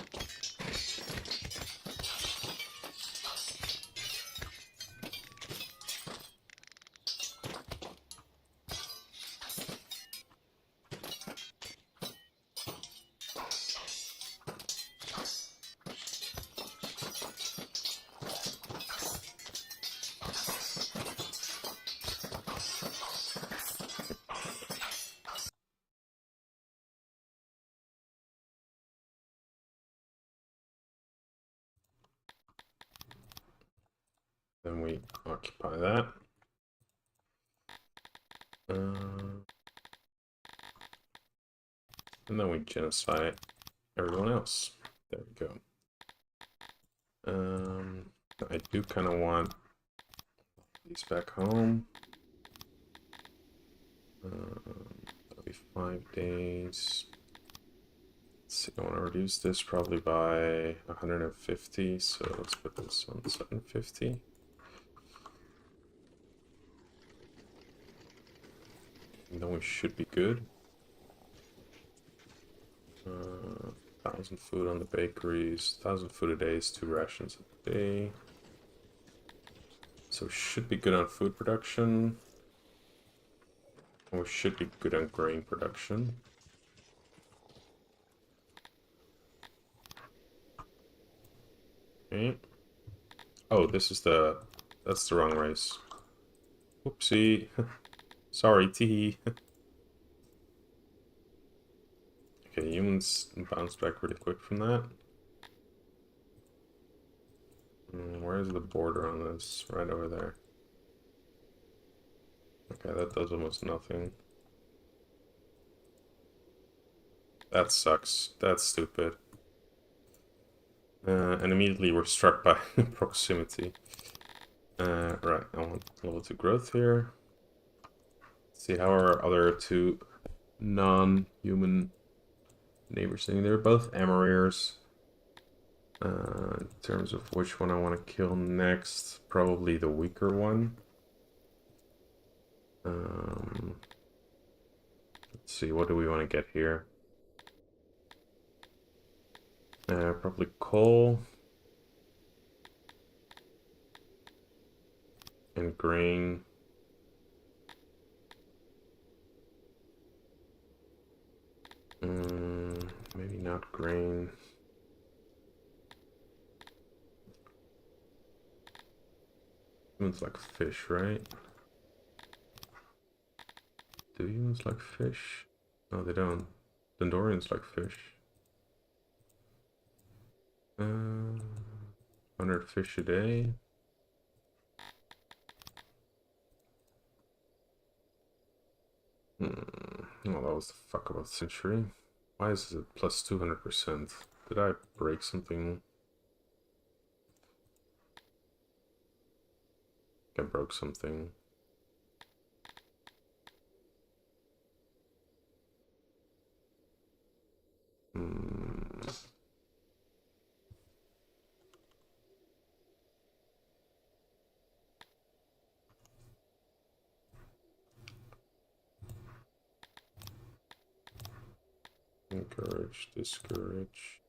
Then we occupy that. And then we genocide everyone else. There we go. I do kind of want these back home. That'll be 5 days. Let's see, I want to reduce this probably by 150, so let's put this on 750. And then we should be good. 1,000 food on the bakeries, 1,000 food a day is 2 rations a day. So should be good on food production. Or should be good on grain production. Okay. Oh, that's the wrong race. Whoopsie. Sorry, tee. Okay, humans bounce back really quick from that. Where's the border on this? Right over there. Okay, that does almost nothing. That sucks. That's stupid. And immediately we're struck by proximity. Right, I want level 2 growth here. Let's see how our other 2 non-human neighbors doing. They're both Amariers. In terms of which one I want to kill next, probably the weaker one. Let's see, what do we want to get here? Probably coal. And grain. Maybe not grain. Humans like fish, right? Do humans like fish? No, they don't. Dendorians like fish. 100 fish a day. Well, that was the fuck about century. Why is it plus 200%? Did I break something? I broke something. Encourage, discourage.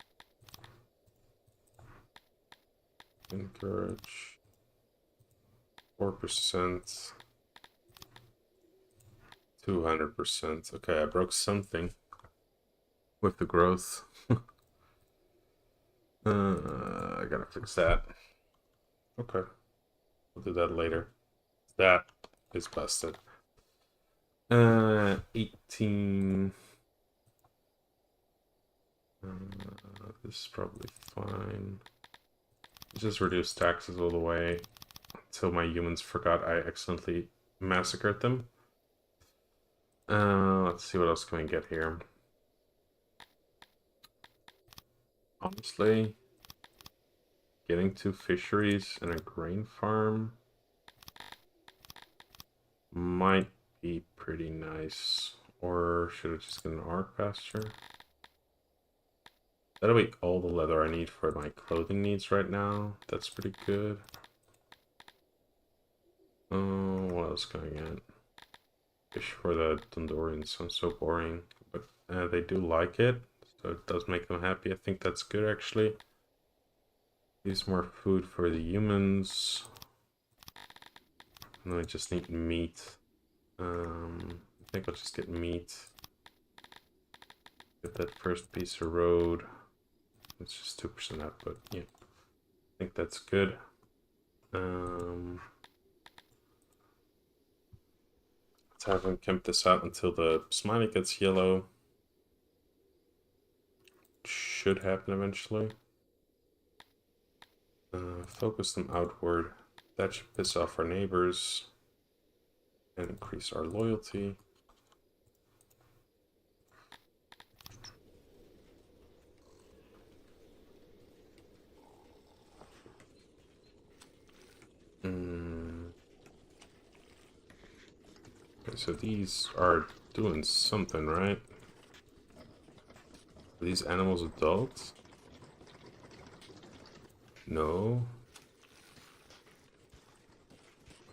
Encourage. 4%. 200%. Okay, I broke something with the growth. I gotta fix that. Okay. We'll do that later. That is busted. 18. This is probably fine. Just reduce taxes all the way until my humans forgot I accidentally massacred them. Let's see what else can we get here. Honestly, getting 2 fisheries and a grain farm might be pretty nice. Or should I just get an art pasture? That'll be all the leather I need for my clothing needs right now. That's pretty good. Oh, what else can I get? fish for the Dondorians sounds so boring, but they do like it, so it does make them happy. I think that's good actually. Use more food for the humans. And then I just need meat. I think I'll just get meat. Get that first piece of road. It's just 2% output. Yeah, I think that's good. Let's have him camp this out until the smiley gets yellow. Should happen eventually. Focus them outward. That should piss off our neighbors and increase our loyalty. Okay, so these are doing something, right? Are these animals adults? No.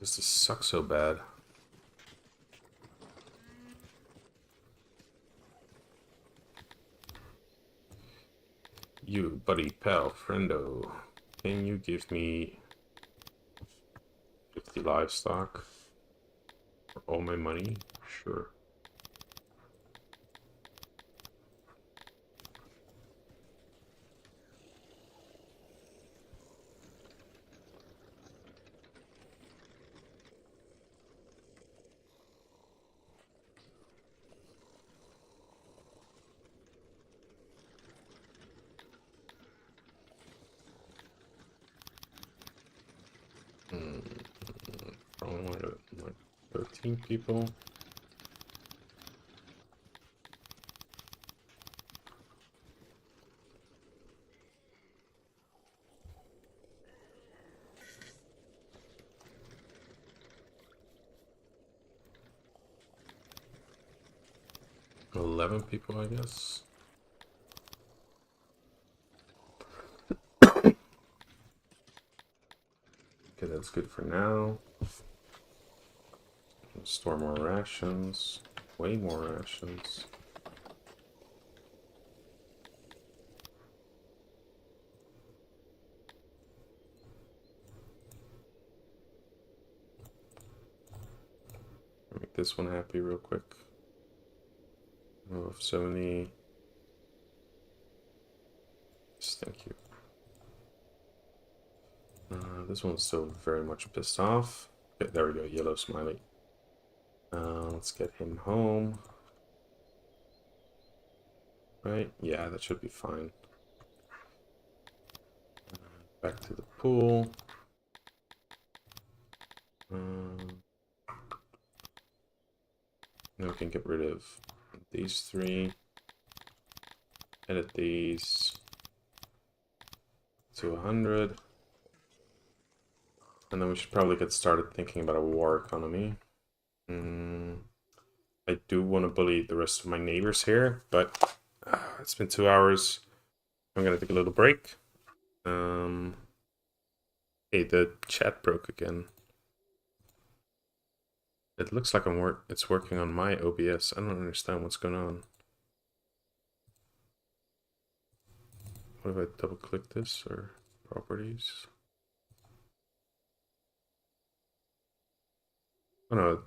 This sucks so bad. You, buddy, pal, friendo. Can you give me 50 livestock? For all my money? Sure. Probably wanted like 13 people. $11 people, I guess. Okay, that's good for now. Store more rations. Way more rations. Make this one happy real quick. Oh, 70. Yes, thank you. This one's still very much pissed off. Okay, there we go, yellow smiley. Let's get him home. Right? Yeah, that should be fine. Back to the pool. Now we can get rid of these 3. Edit these to 100. And then we should probably get started thinking about a war economy. I do want to bully the rest of my neighbors here, but it's been 2 hours. I'm gonna take a little break. Hey, the chat broke again. It looks like it's working on my OBS. I don't understand what's going on. What if I double click this or properties? Oh no.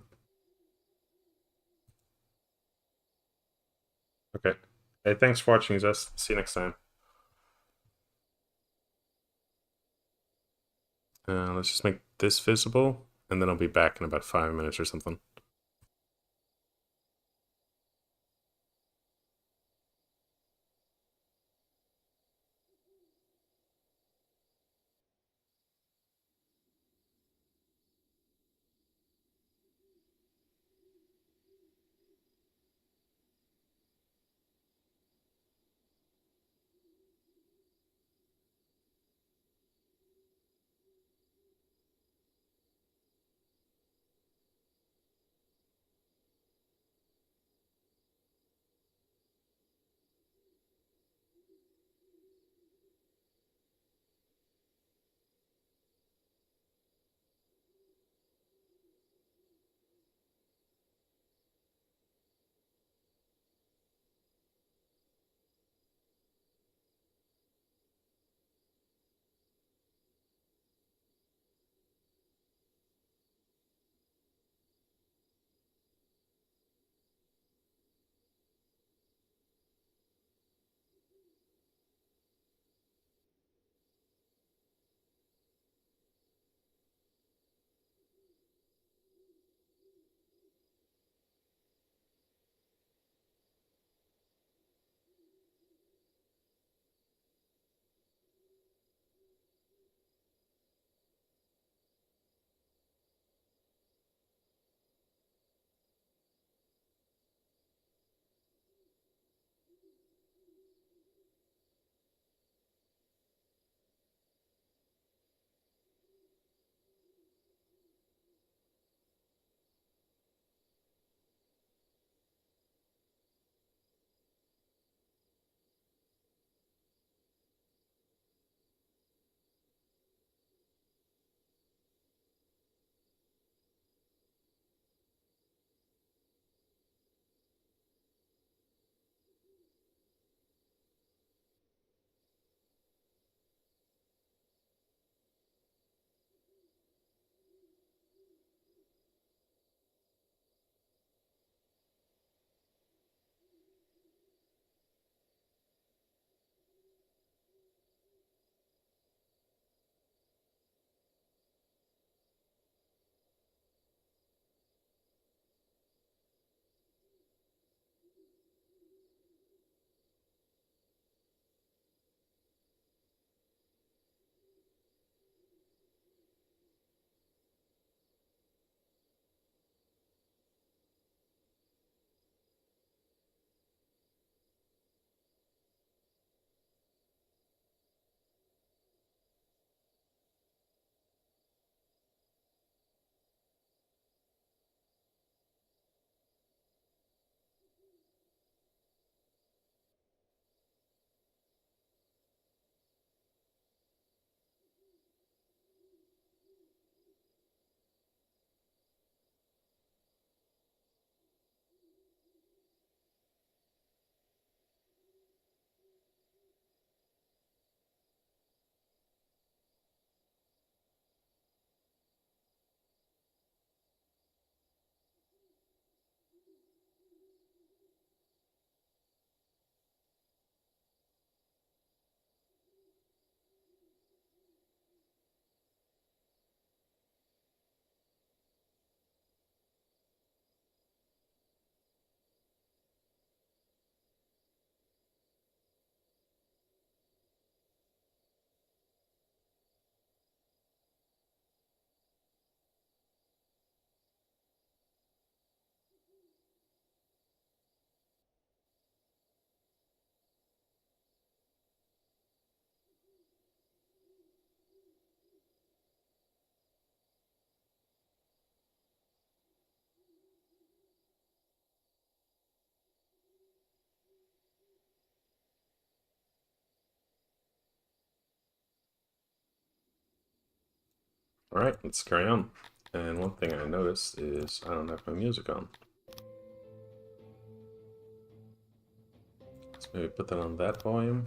Okay. Hey, thanks for watching, Zest. See you next time. Let's just make this visible, and then I'll be back in about 5 minutes or something. Alright, let's carry on. And one thing I noticed is I don't have my music on. Let's maybe put that on that volume.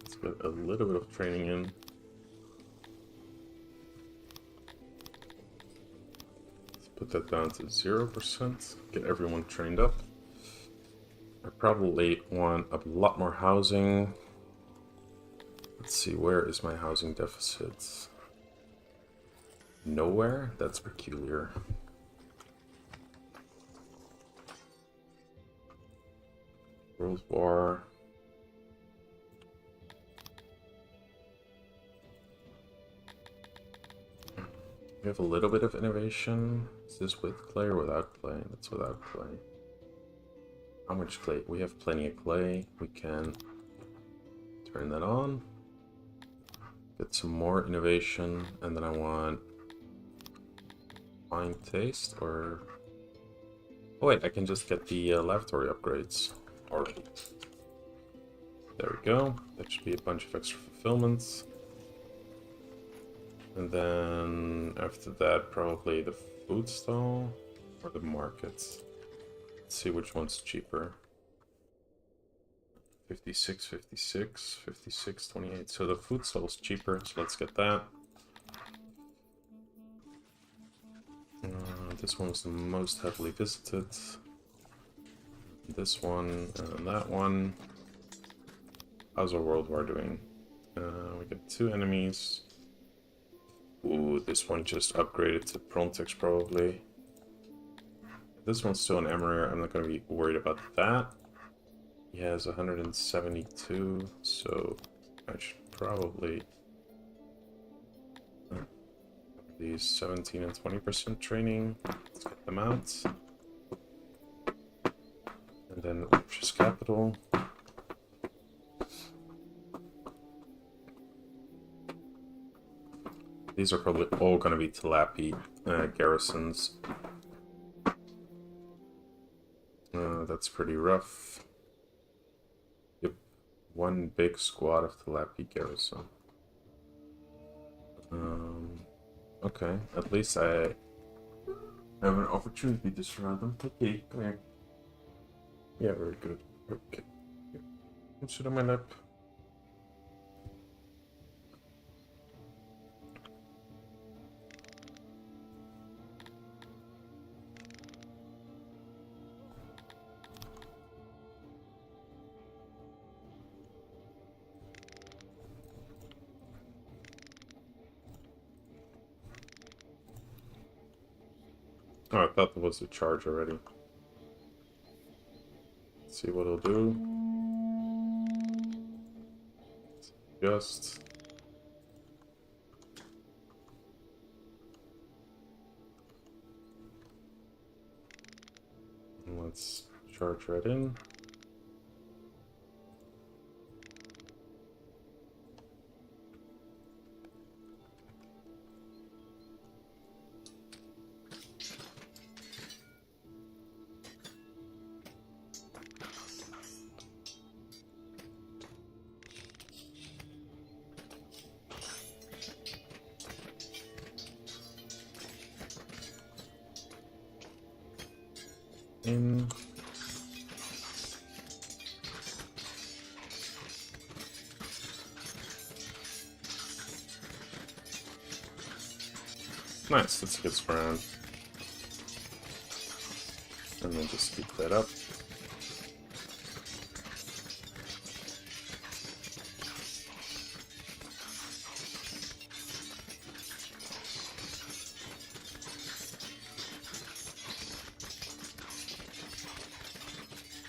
Let's get a little bit of training in. Let's put that down to 0%. Get everyone trained up. I probably want a lot more housing. Let's see, where is my housing deficit? Nowhere? That's peculiar. World War. We have a little bit of innovation. Is this with clay or without clay? That's without clay. How much clay? We have plenty of clay. We can turn that on. Get some more innovation. And then I want fine taste or... Oh wait, I can just get the lavatory upgrades. Already. There we go. That should be a bunch of extra fulfillments. And then after that, probably the food stall or the markets. Let's see which one's cheaper. 56, 56, 56, 28. So the food stall's cheaper, so let's get that. This one's the most heavily visited. This one and that one. How's our World War doing? We got 2 enemies. Ooh, this one just upgraded to Prontex probably. This one's still an Emery. I'm not going to be worried about that. He has 172, so I should probably... These 17 and 20% training. Let's get them out. And then purchase capital. These are probably all going to be Talapi garrisons. That's pretty rough. Yep, one big squad of Talapi garrison. Okay, at least I have an opportunity to surround them. Okay, come here. Yeah, very good. Okay. Come sit on my lap. Oh, I thought that was a charge already. Let's see what it'll do. Just. And let's charge right in. In. Nice, that's a good round. And then just speed that up.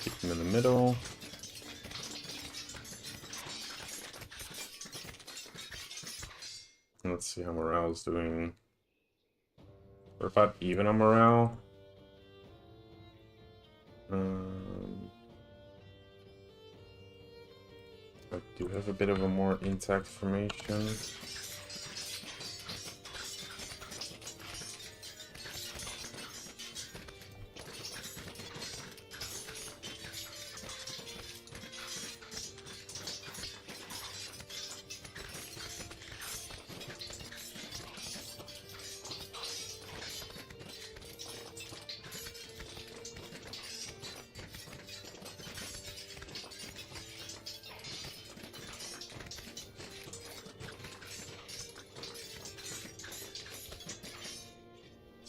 Keep them in the middle. Let's see how morale's doing. We're about even on morale. I do have a bit of a more intact formation.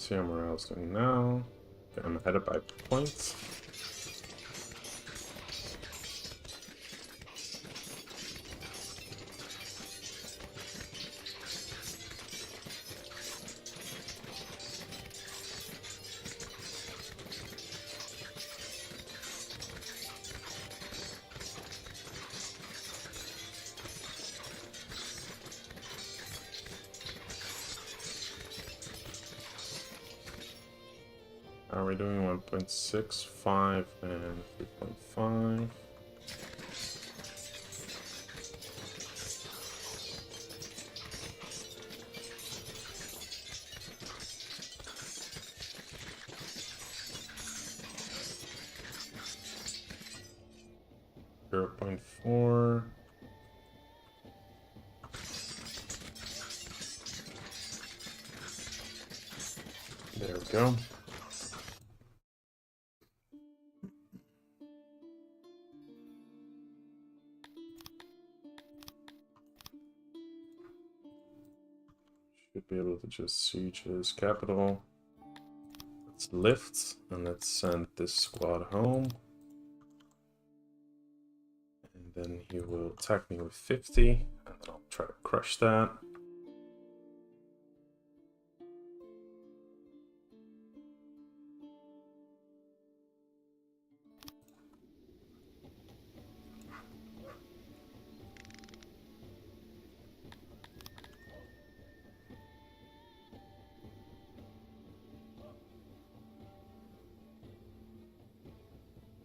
See how morale's doing now. Okay, I'm ahead by points. How are we doing? 1.65 and 3.5. .4. There we go. Should be able to just siege his capital. Let's lift and let's send this squad home. And then he will attack me with 50, and then I'll try to crush that.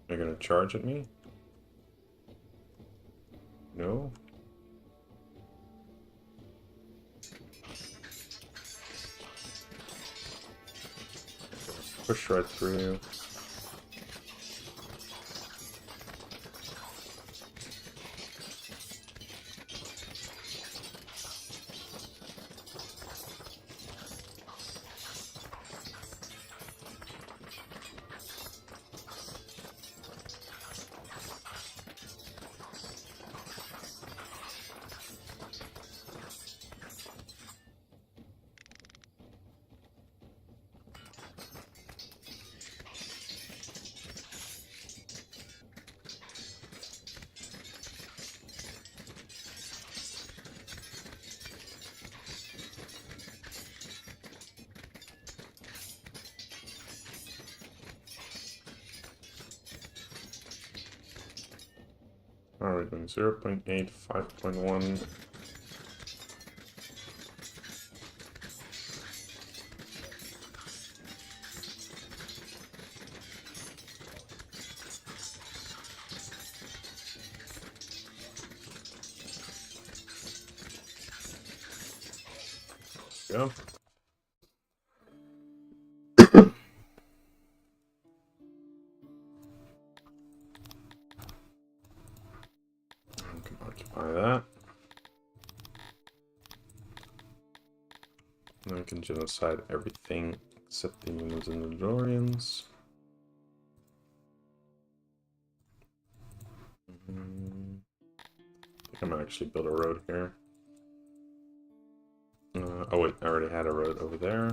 They're gonna charge at me? No? Push right through you. Alright, doing 0.8, 5.1. Go. Occupy that. Then we can genocide everything except the humans and the Dorians. I think I might actually build a road here. Oh wait, I already had a road over there.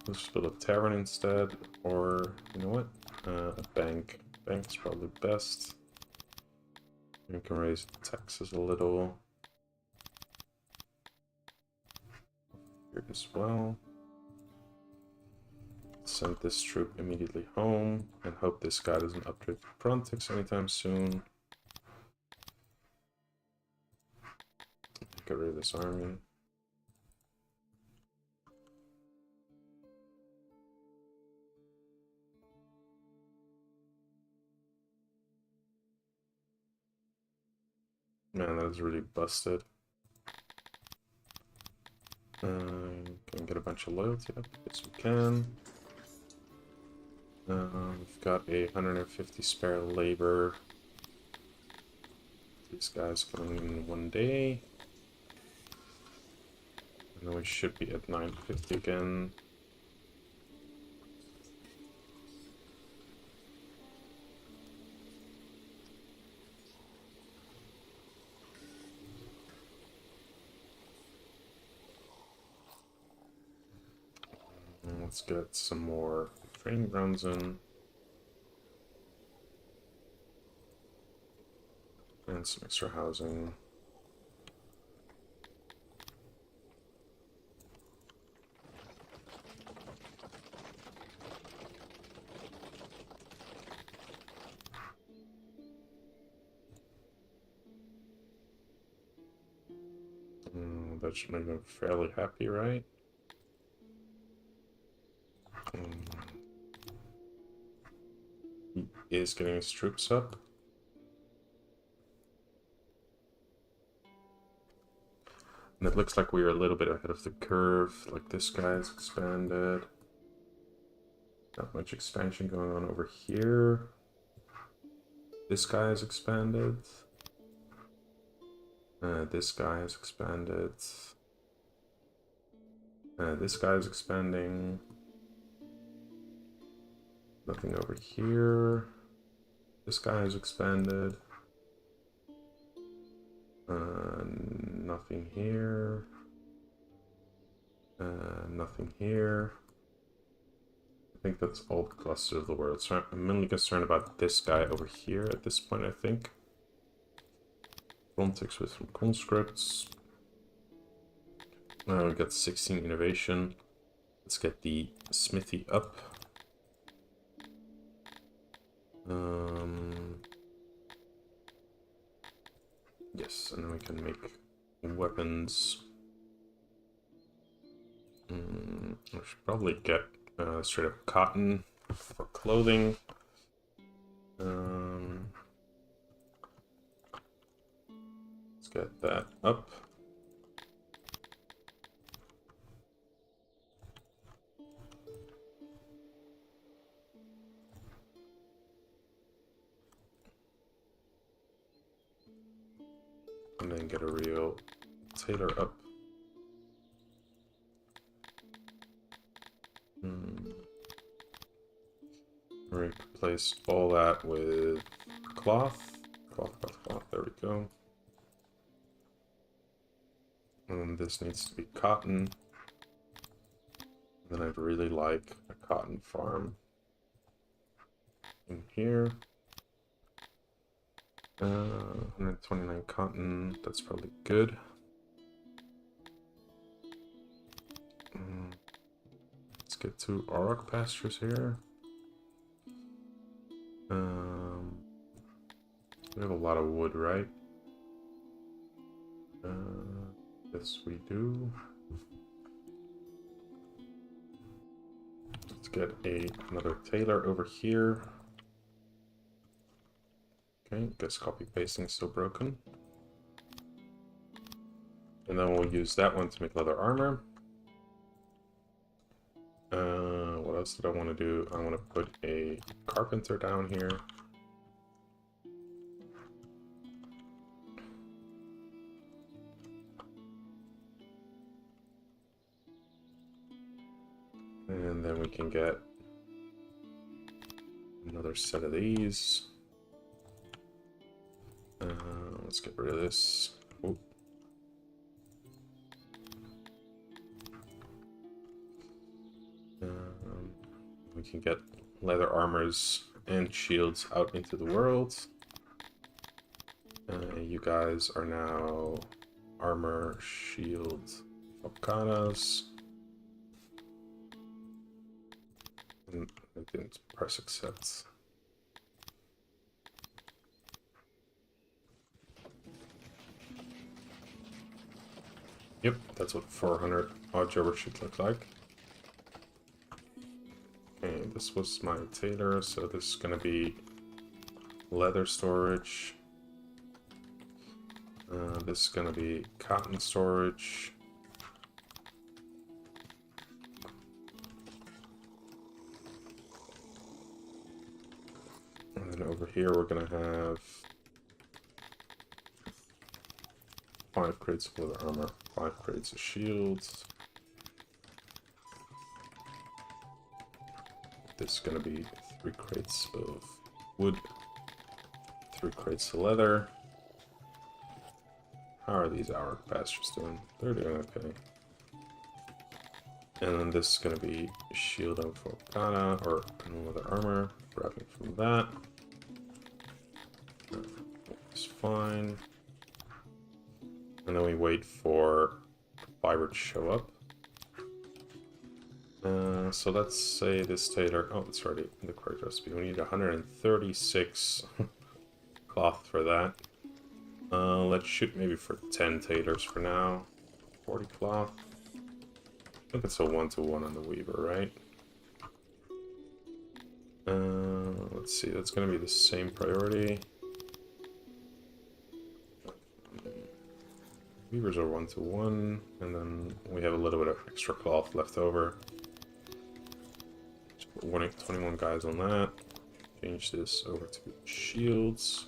Let's just build a tavern instead, or you know what? A bank. Bank's probably best. We can raise the taxes a little. Here as well. Send this troop immediately home and hope this guy doesn't upgrade to Frontex anytime soon. Get rid of this army. Man, that is really busted. Can we get a bunch of loyalty up? Yes, we can. We've got 150 spare labor. These guys coming in one day. And then we should be at 950 again. Let's get some more training grounds in. And some extra housing. That should make them fairly happy, right? He is getting his troops up. And it looks like we are a little bit ahead of the curve. Like this guy's expanded. Not much expansion going on over here. This guy has expanded. This guy has expanded. This guy is expanding. Nothing over here. This guy has expanded. Nothing here. Nothing here. I think that's all the cluster of the world. So I'm mainly concerned about this guy over here at this point, I think. Frontex with some conscripts. Now we got 16 innovation. Let's get the smithy up. Yes, and then we can make weapons. We should probably get straight up cotton for clothing. Let's get that up. And then get a real tailor up. Replace all that with cloth. Cloth, there we go. And this needs to be cotton. Then I'd really like a cotton farm in here. 129 cotton, that's probably good. Let's get 2 auroch pastures here. We have a lot of wood, right? Yes, we do. Let's get another tailor over here. Okay, guess copy pasting is still broken. And then we'll use that one to make leather armor. What else did I want to do? I want to put a carpenter down here. And then we can get another set of these. Let's get rid of this. Ooh. We can get leather armors and shields out into the world. You guys are now armor, shield, Falcanas. And I didn't press accept. Yep, that's what 400 odd jobbers should look like. Okay, this was my tailor, so this is gonna be leather storage. This is gonna be cotton storage. And then over here we're gonna have 5 crates of leather armor, 5 crates of shields. This is going to be 3 crates of wood, 3 crates of leather. How are these auroch pastures doing? They're doing okay. And then this is going to be shield of Volcana or leather armor. Grabbing from that. It's fine. And then we wait for fiber to show up. So let's say this tailor... Oh, it's already in the correct recipe. We need 136 cloth for that. Let's shoot maybe for 10 tailors for now. 40 cloth. I think it's a 1-to-1 on the weaver, right? Let's see, that's going to be the same priority. Weavers are 1-to-1, and then we have a little bit of extra cloth left over. Just put 21 guys on that. Change this over to shields.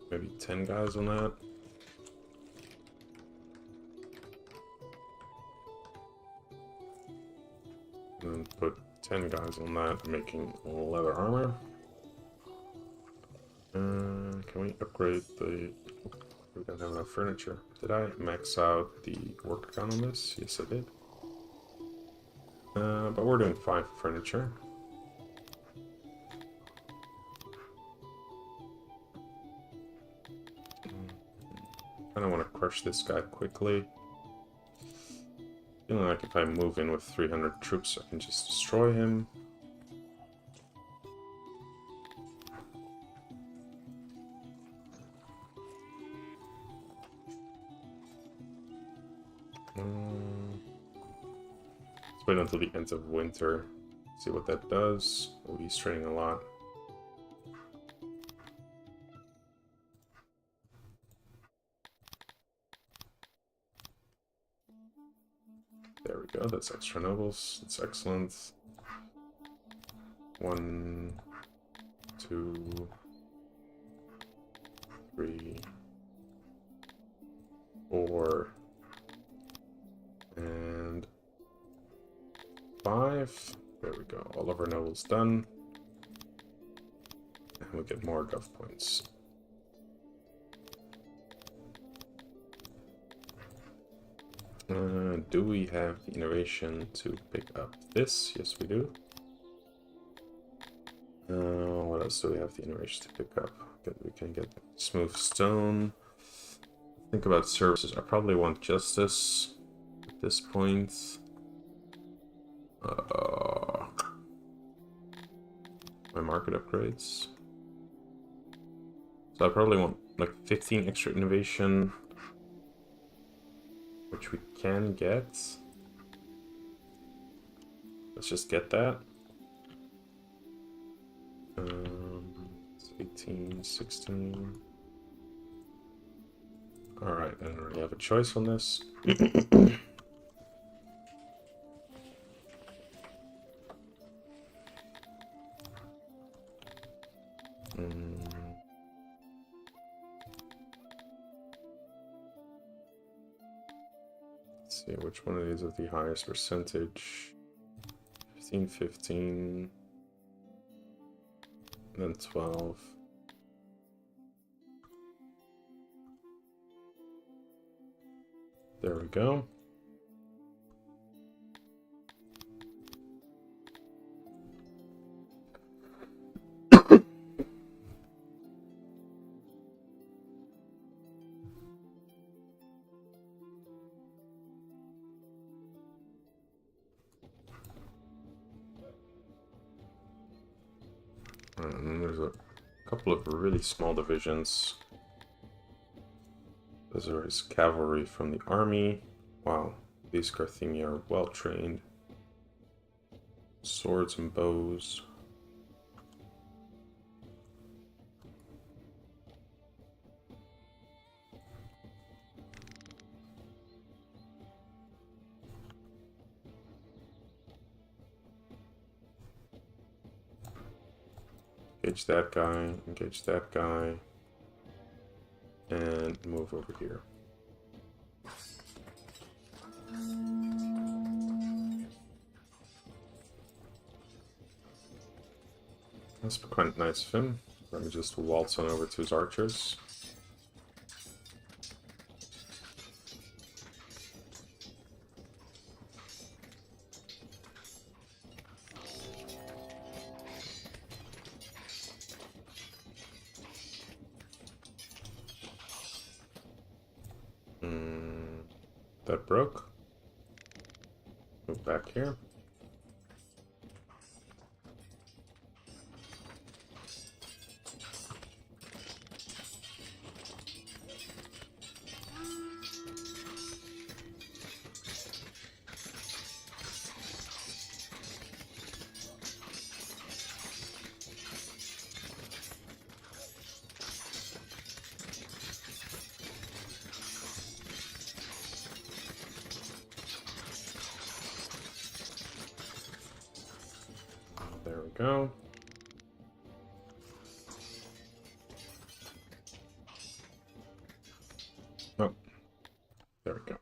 Maybe 10 guys on that. And then put 10 guys on that, making leather armor. Can we upgrade the... We don't have enough furniture. Did I max out the work count on this? Yes, I did. But we're doing fine for furniture. I don't want to crush this guy quickly. Feeling like if I move in with 300 troops, I can just destroy him. Let's wait until the end of winter. See what that does. Oh, he's training a lot. There we go, that's extra nobles. That's excellent. 1, 2, 3, 4, and 5. There we go, all of our nobles done. And we get more gov points. Do we have the innovation to pick up this? Yes, we do. What else do we have the innovation to pick up? We can get smooth stone. Think about services. I probably want justice at this point. My market upgrades. So I probably want like 15 extra innovation, which we can get. Let's just get that. 18, 16. Alright, I don't really have a choice on this. Let's see, which one of these is the highest percentage? 15, 15, and then 12. There we go. And then there's a couple of really small divisions. Those are his cavalry from the army. Wow, these Carthemia are well trained. Swords and bows. Engage that guy, engage that guy, and move over here. That's quite nice of him. Let me just waltz on over to his archers. That broke. Move back here. There we go. Oh, there we go.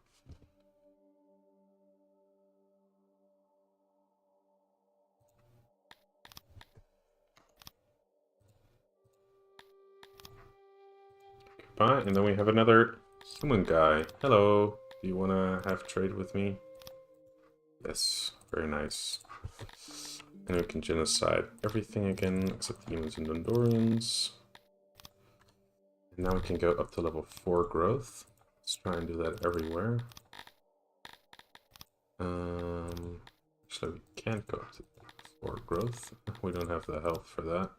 Goodbye, and then we have another human guy. Hello, do you want to have trade with me? Yes, very nice. And we can genocide everything again, except humans and Dondorians. And now we can go up to level 4 growth. Let's try and do that everywhere. Actually, we can't go up to 4 growth. We don't have the health for that.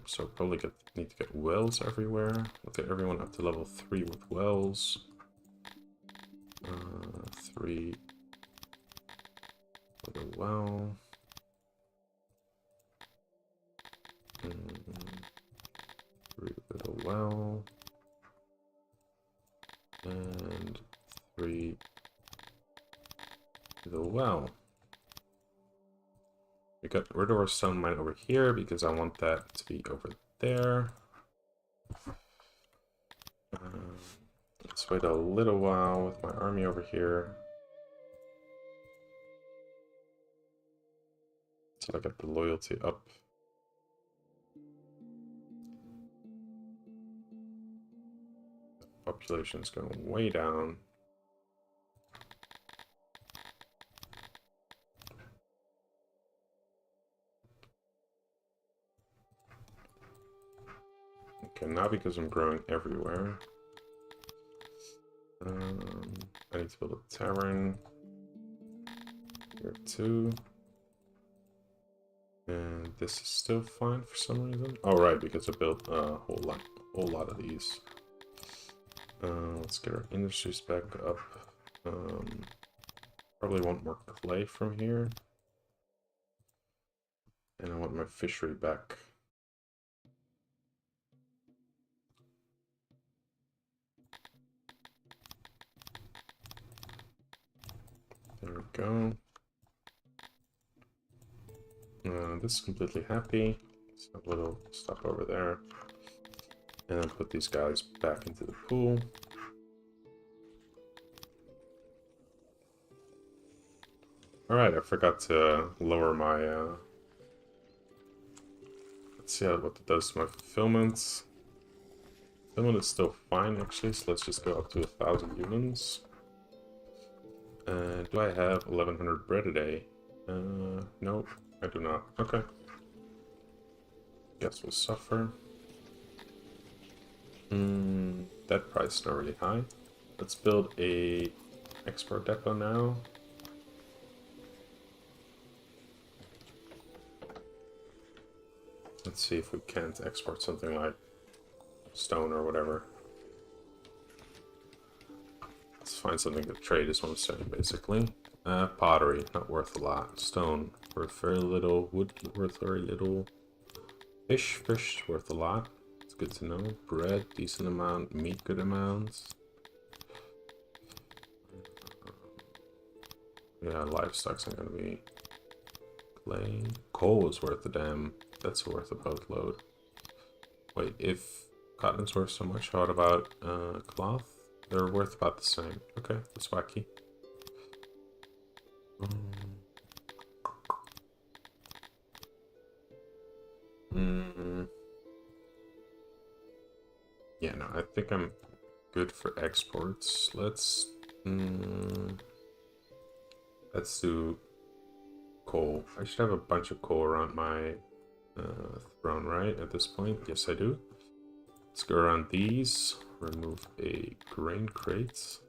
So probably need to get wells everywhere. We'll get everyone up to level 3 with wells. 3 with a well. 3 with a well. And 3 with a well. We got rid of our stone mine over here because I want that to be over there. Let's wait a little while with my army over here. Till I get the loyalty up. Population is going way down. Okay, now because I'm growing everywhere, I need to build a tavern here too. And this is still fine for some reason. Oh right, because I built a whole lot of these. Let's get our industries back up. Probably want more clay from here. And I want my fishery back. There we go. This is completely happy. So a little stop over there. And then put these guys back into the pool. Alright, I forgot to lower my... Let's see what that does to my fulfillments. Fulfillment is still fine, actually, so let's just go up to 1,000 humans. Do I have 1,100 bread a day? Nope, I do not. Okay. Guess we'll suffer. That price is not really high. Let's build a export depot now. Let's see if we can't export something like stone or whatever. Let's find something to trade is what I'm saying, basically. Pottery, not worth a lot. Stone, worth very little. Wood, worth very little. Fish worth a lot. It's good to know. Bread, decent amount. Meat, good amounts. Yeah, livestock's not gonna be. Clay. Coal is worth a damn. That's worth a boatload. Wait, if cotton's worth so much, what about cloth? They're worth about the same. Okay, that's wacky. Yeah, no, I think I'm good for exports. Let's do coal. I should have a bunch of coal around my throne, right? At this point, yes, I do. Let's go around these, remove a grain crate,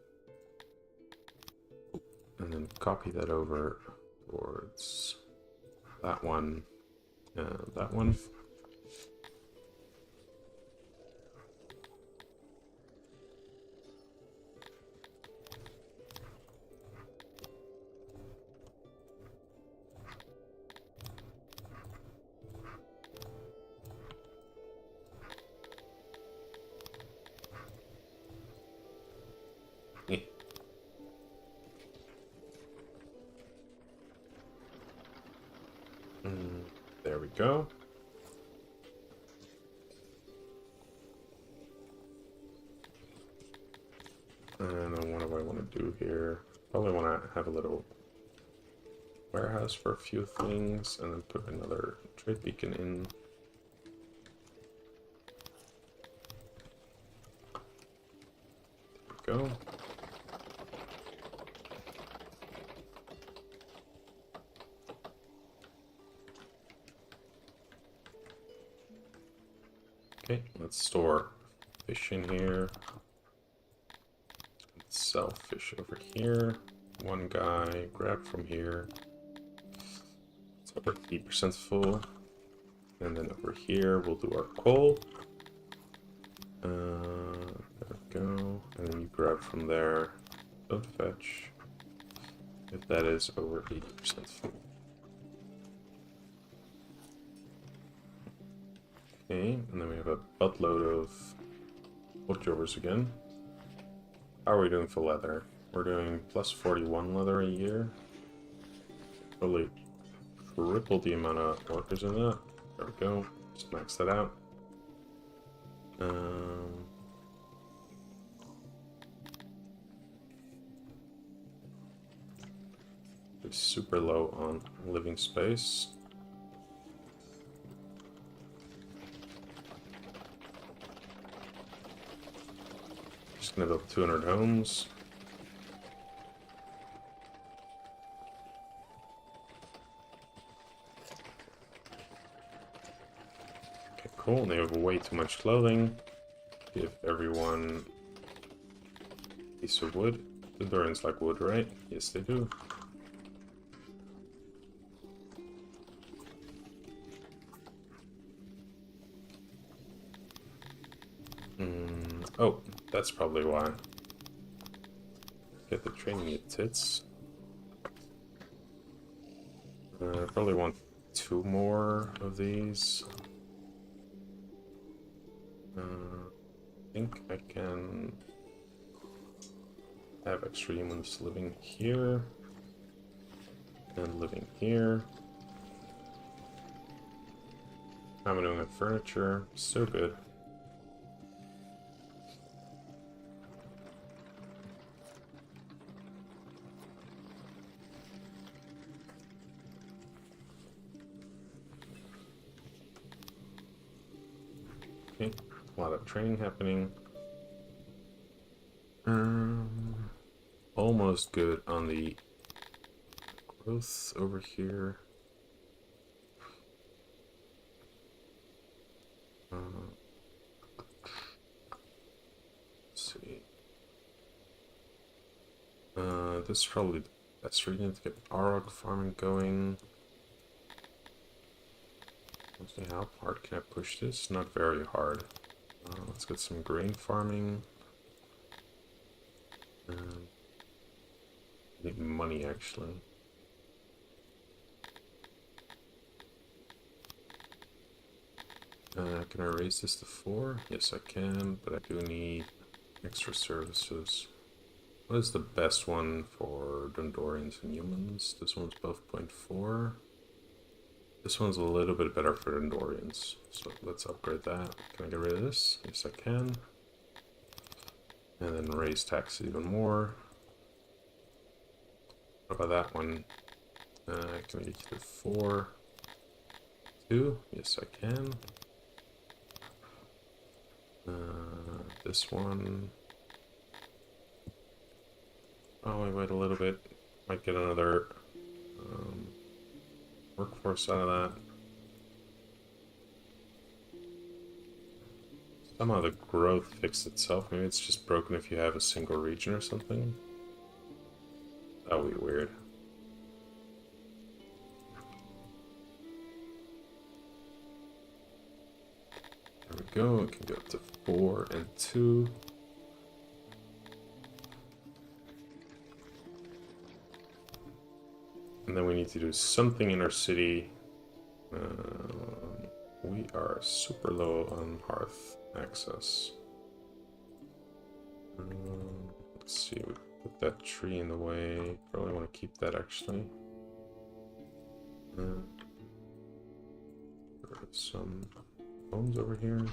and then copy that over towards that one and that one. There we go. And then what do I want to do here? Probably want to have a little warehouse for a few things, and then put another trade beacon in. There we go. Okay, let's store fish in here. Let's sell fish over here. One guy, grab from here. It's over 80% full. And then over here, we'll do our coal. There we go. And then you grab from there. Don't fetch. If that is over 80% full. Okay, and then we have a buttload of woodjovers again. How are we doing for leather? We're doing plus 41 leather a year. Probably triple the amount of workers in that. There we go. Just max that out. We're super low on living space. Just gonna build 200 homes. Okay, cool. They have way too much clothing. Give everyone a piece of wood. The Dorians like wood, right? Yes, they do. Oh, that's probably why. Get the training at tits. I probably want 2 more of these. I think I can have extra humans living here and living here. I'm doing with furniture, so good. Okay, a lot of training happening. Almost good on the growth over here. Let's see. This is probably the best region to get Arog farming going. Let's see, how hard can I push this? Not very hard. Let's get some grain farming. Need money actually. Can I raise this to 4? Yes, I can, but I do need extra services. What is the best one for Dondorians and humans? This one's both 0.4. This one's a little bit better for Dondorians, so let's upgrade that. Can I get rid of this? Yes, I can. And then raise taxes even more. What about that one? Can I get you to 4? 2? Yes, I can. This one. Oh, I wait a little bit. Might get another workforce out of that. Somehow the growth fixed itself. Maybe it's just broken if you have a single region or something. That would be weird. There we go. It can go up to 4 and 2. And then we need to do something in our city. We are super low on hearth access. Let's see, we put that tree in the way. Probably want to keep that actually. Some homes over here.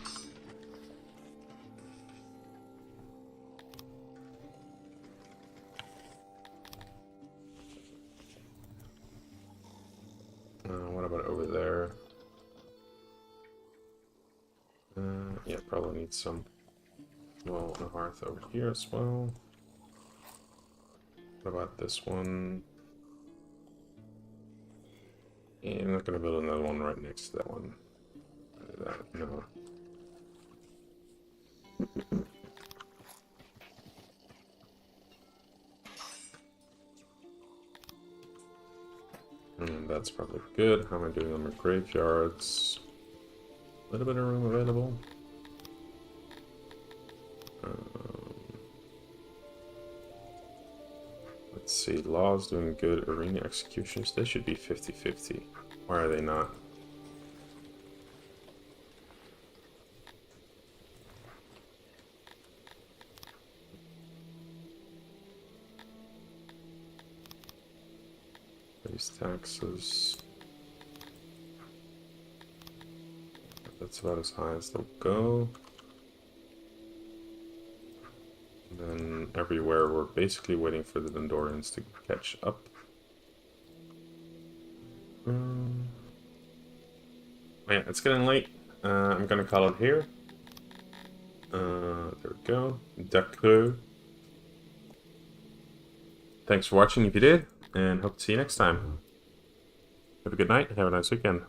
What about over there? Yeah, probably need some small hearth over here as well. What about this one? Yeah, I'm not gonna build another one right next to that one. No. And that's probably good. How am I doing on my graveyards? A little bit of room available. Let's see, laws doing good. Arena executions, they should be 50-50. Why are they not? Raise taxes. That's about as high as they'll go. And then everywhere we're basically waiting for the Dondorians to catch up. Yeah, it's getting late. I'm gonna call it here. There we go. D'accord. Thanks for watching if you did, and hope to see you next time. Have a good night and have a nice weekend.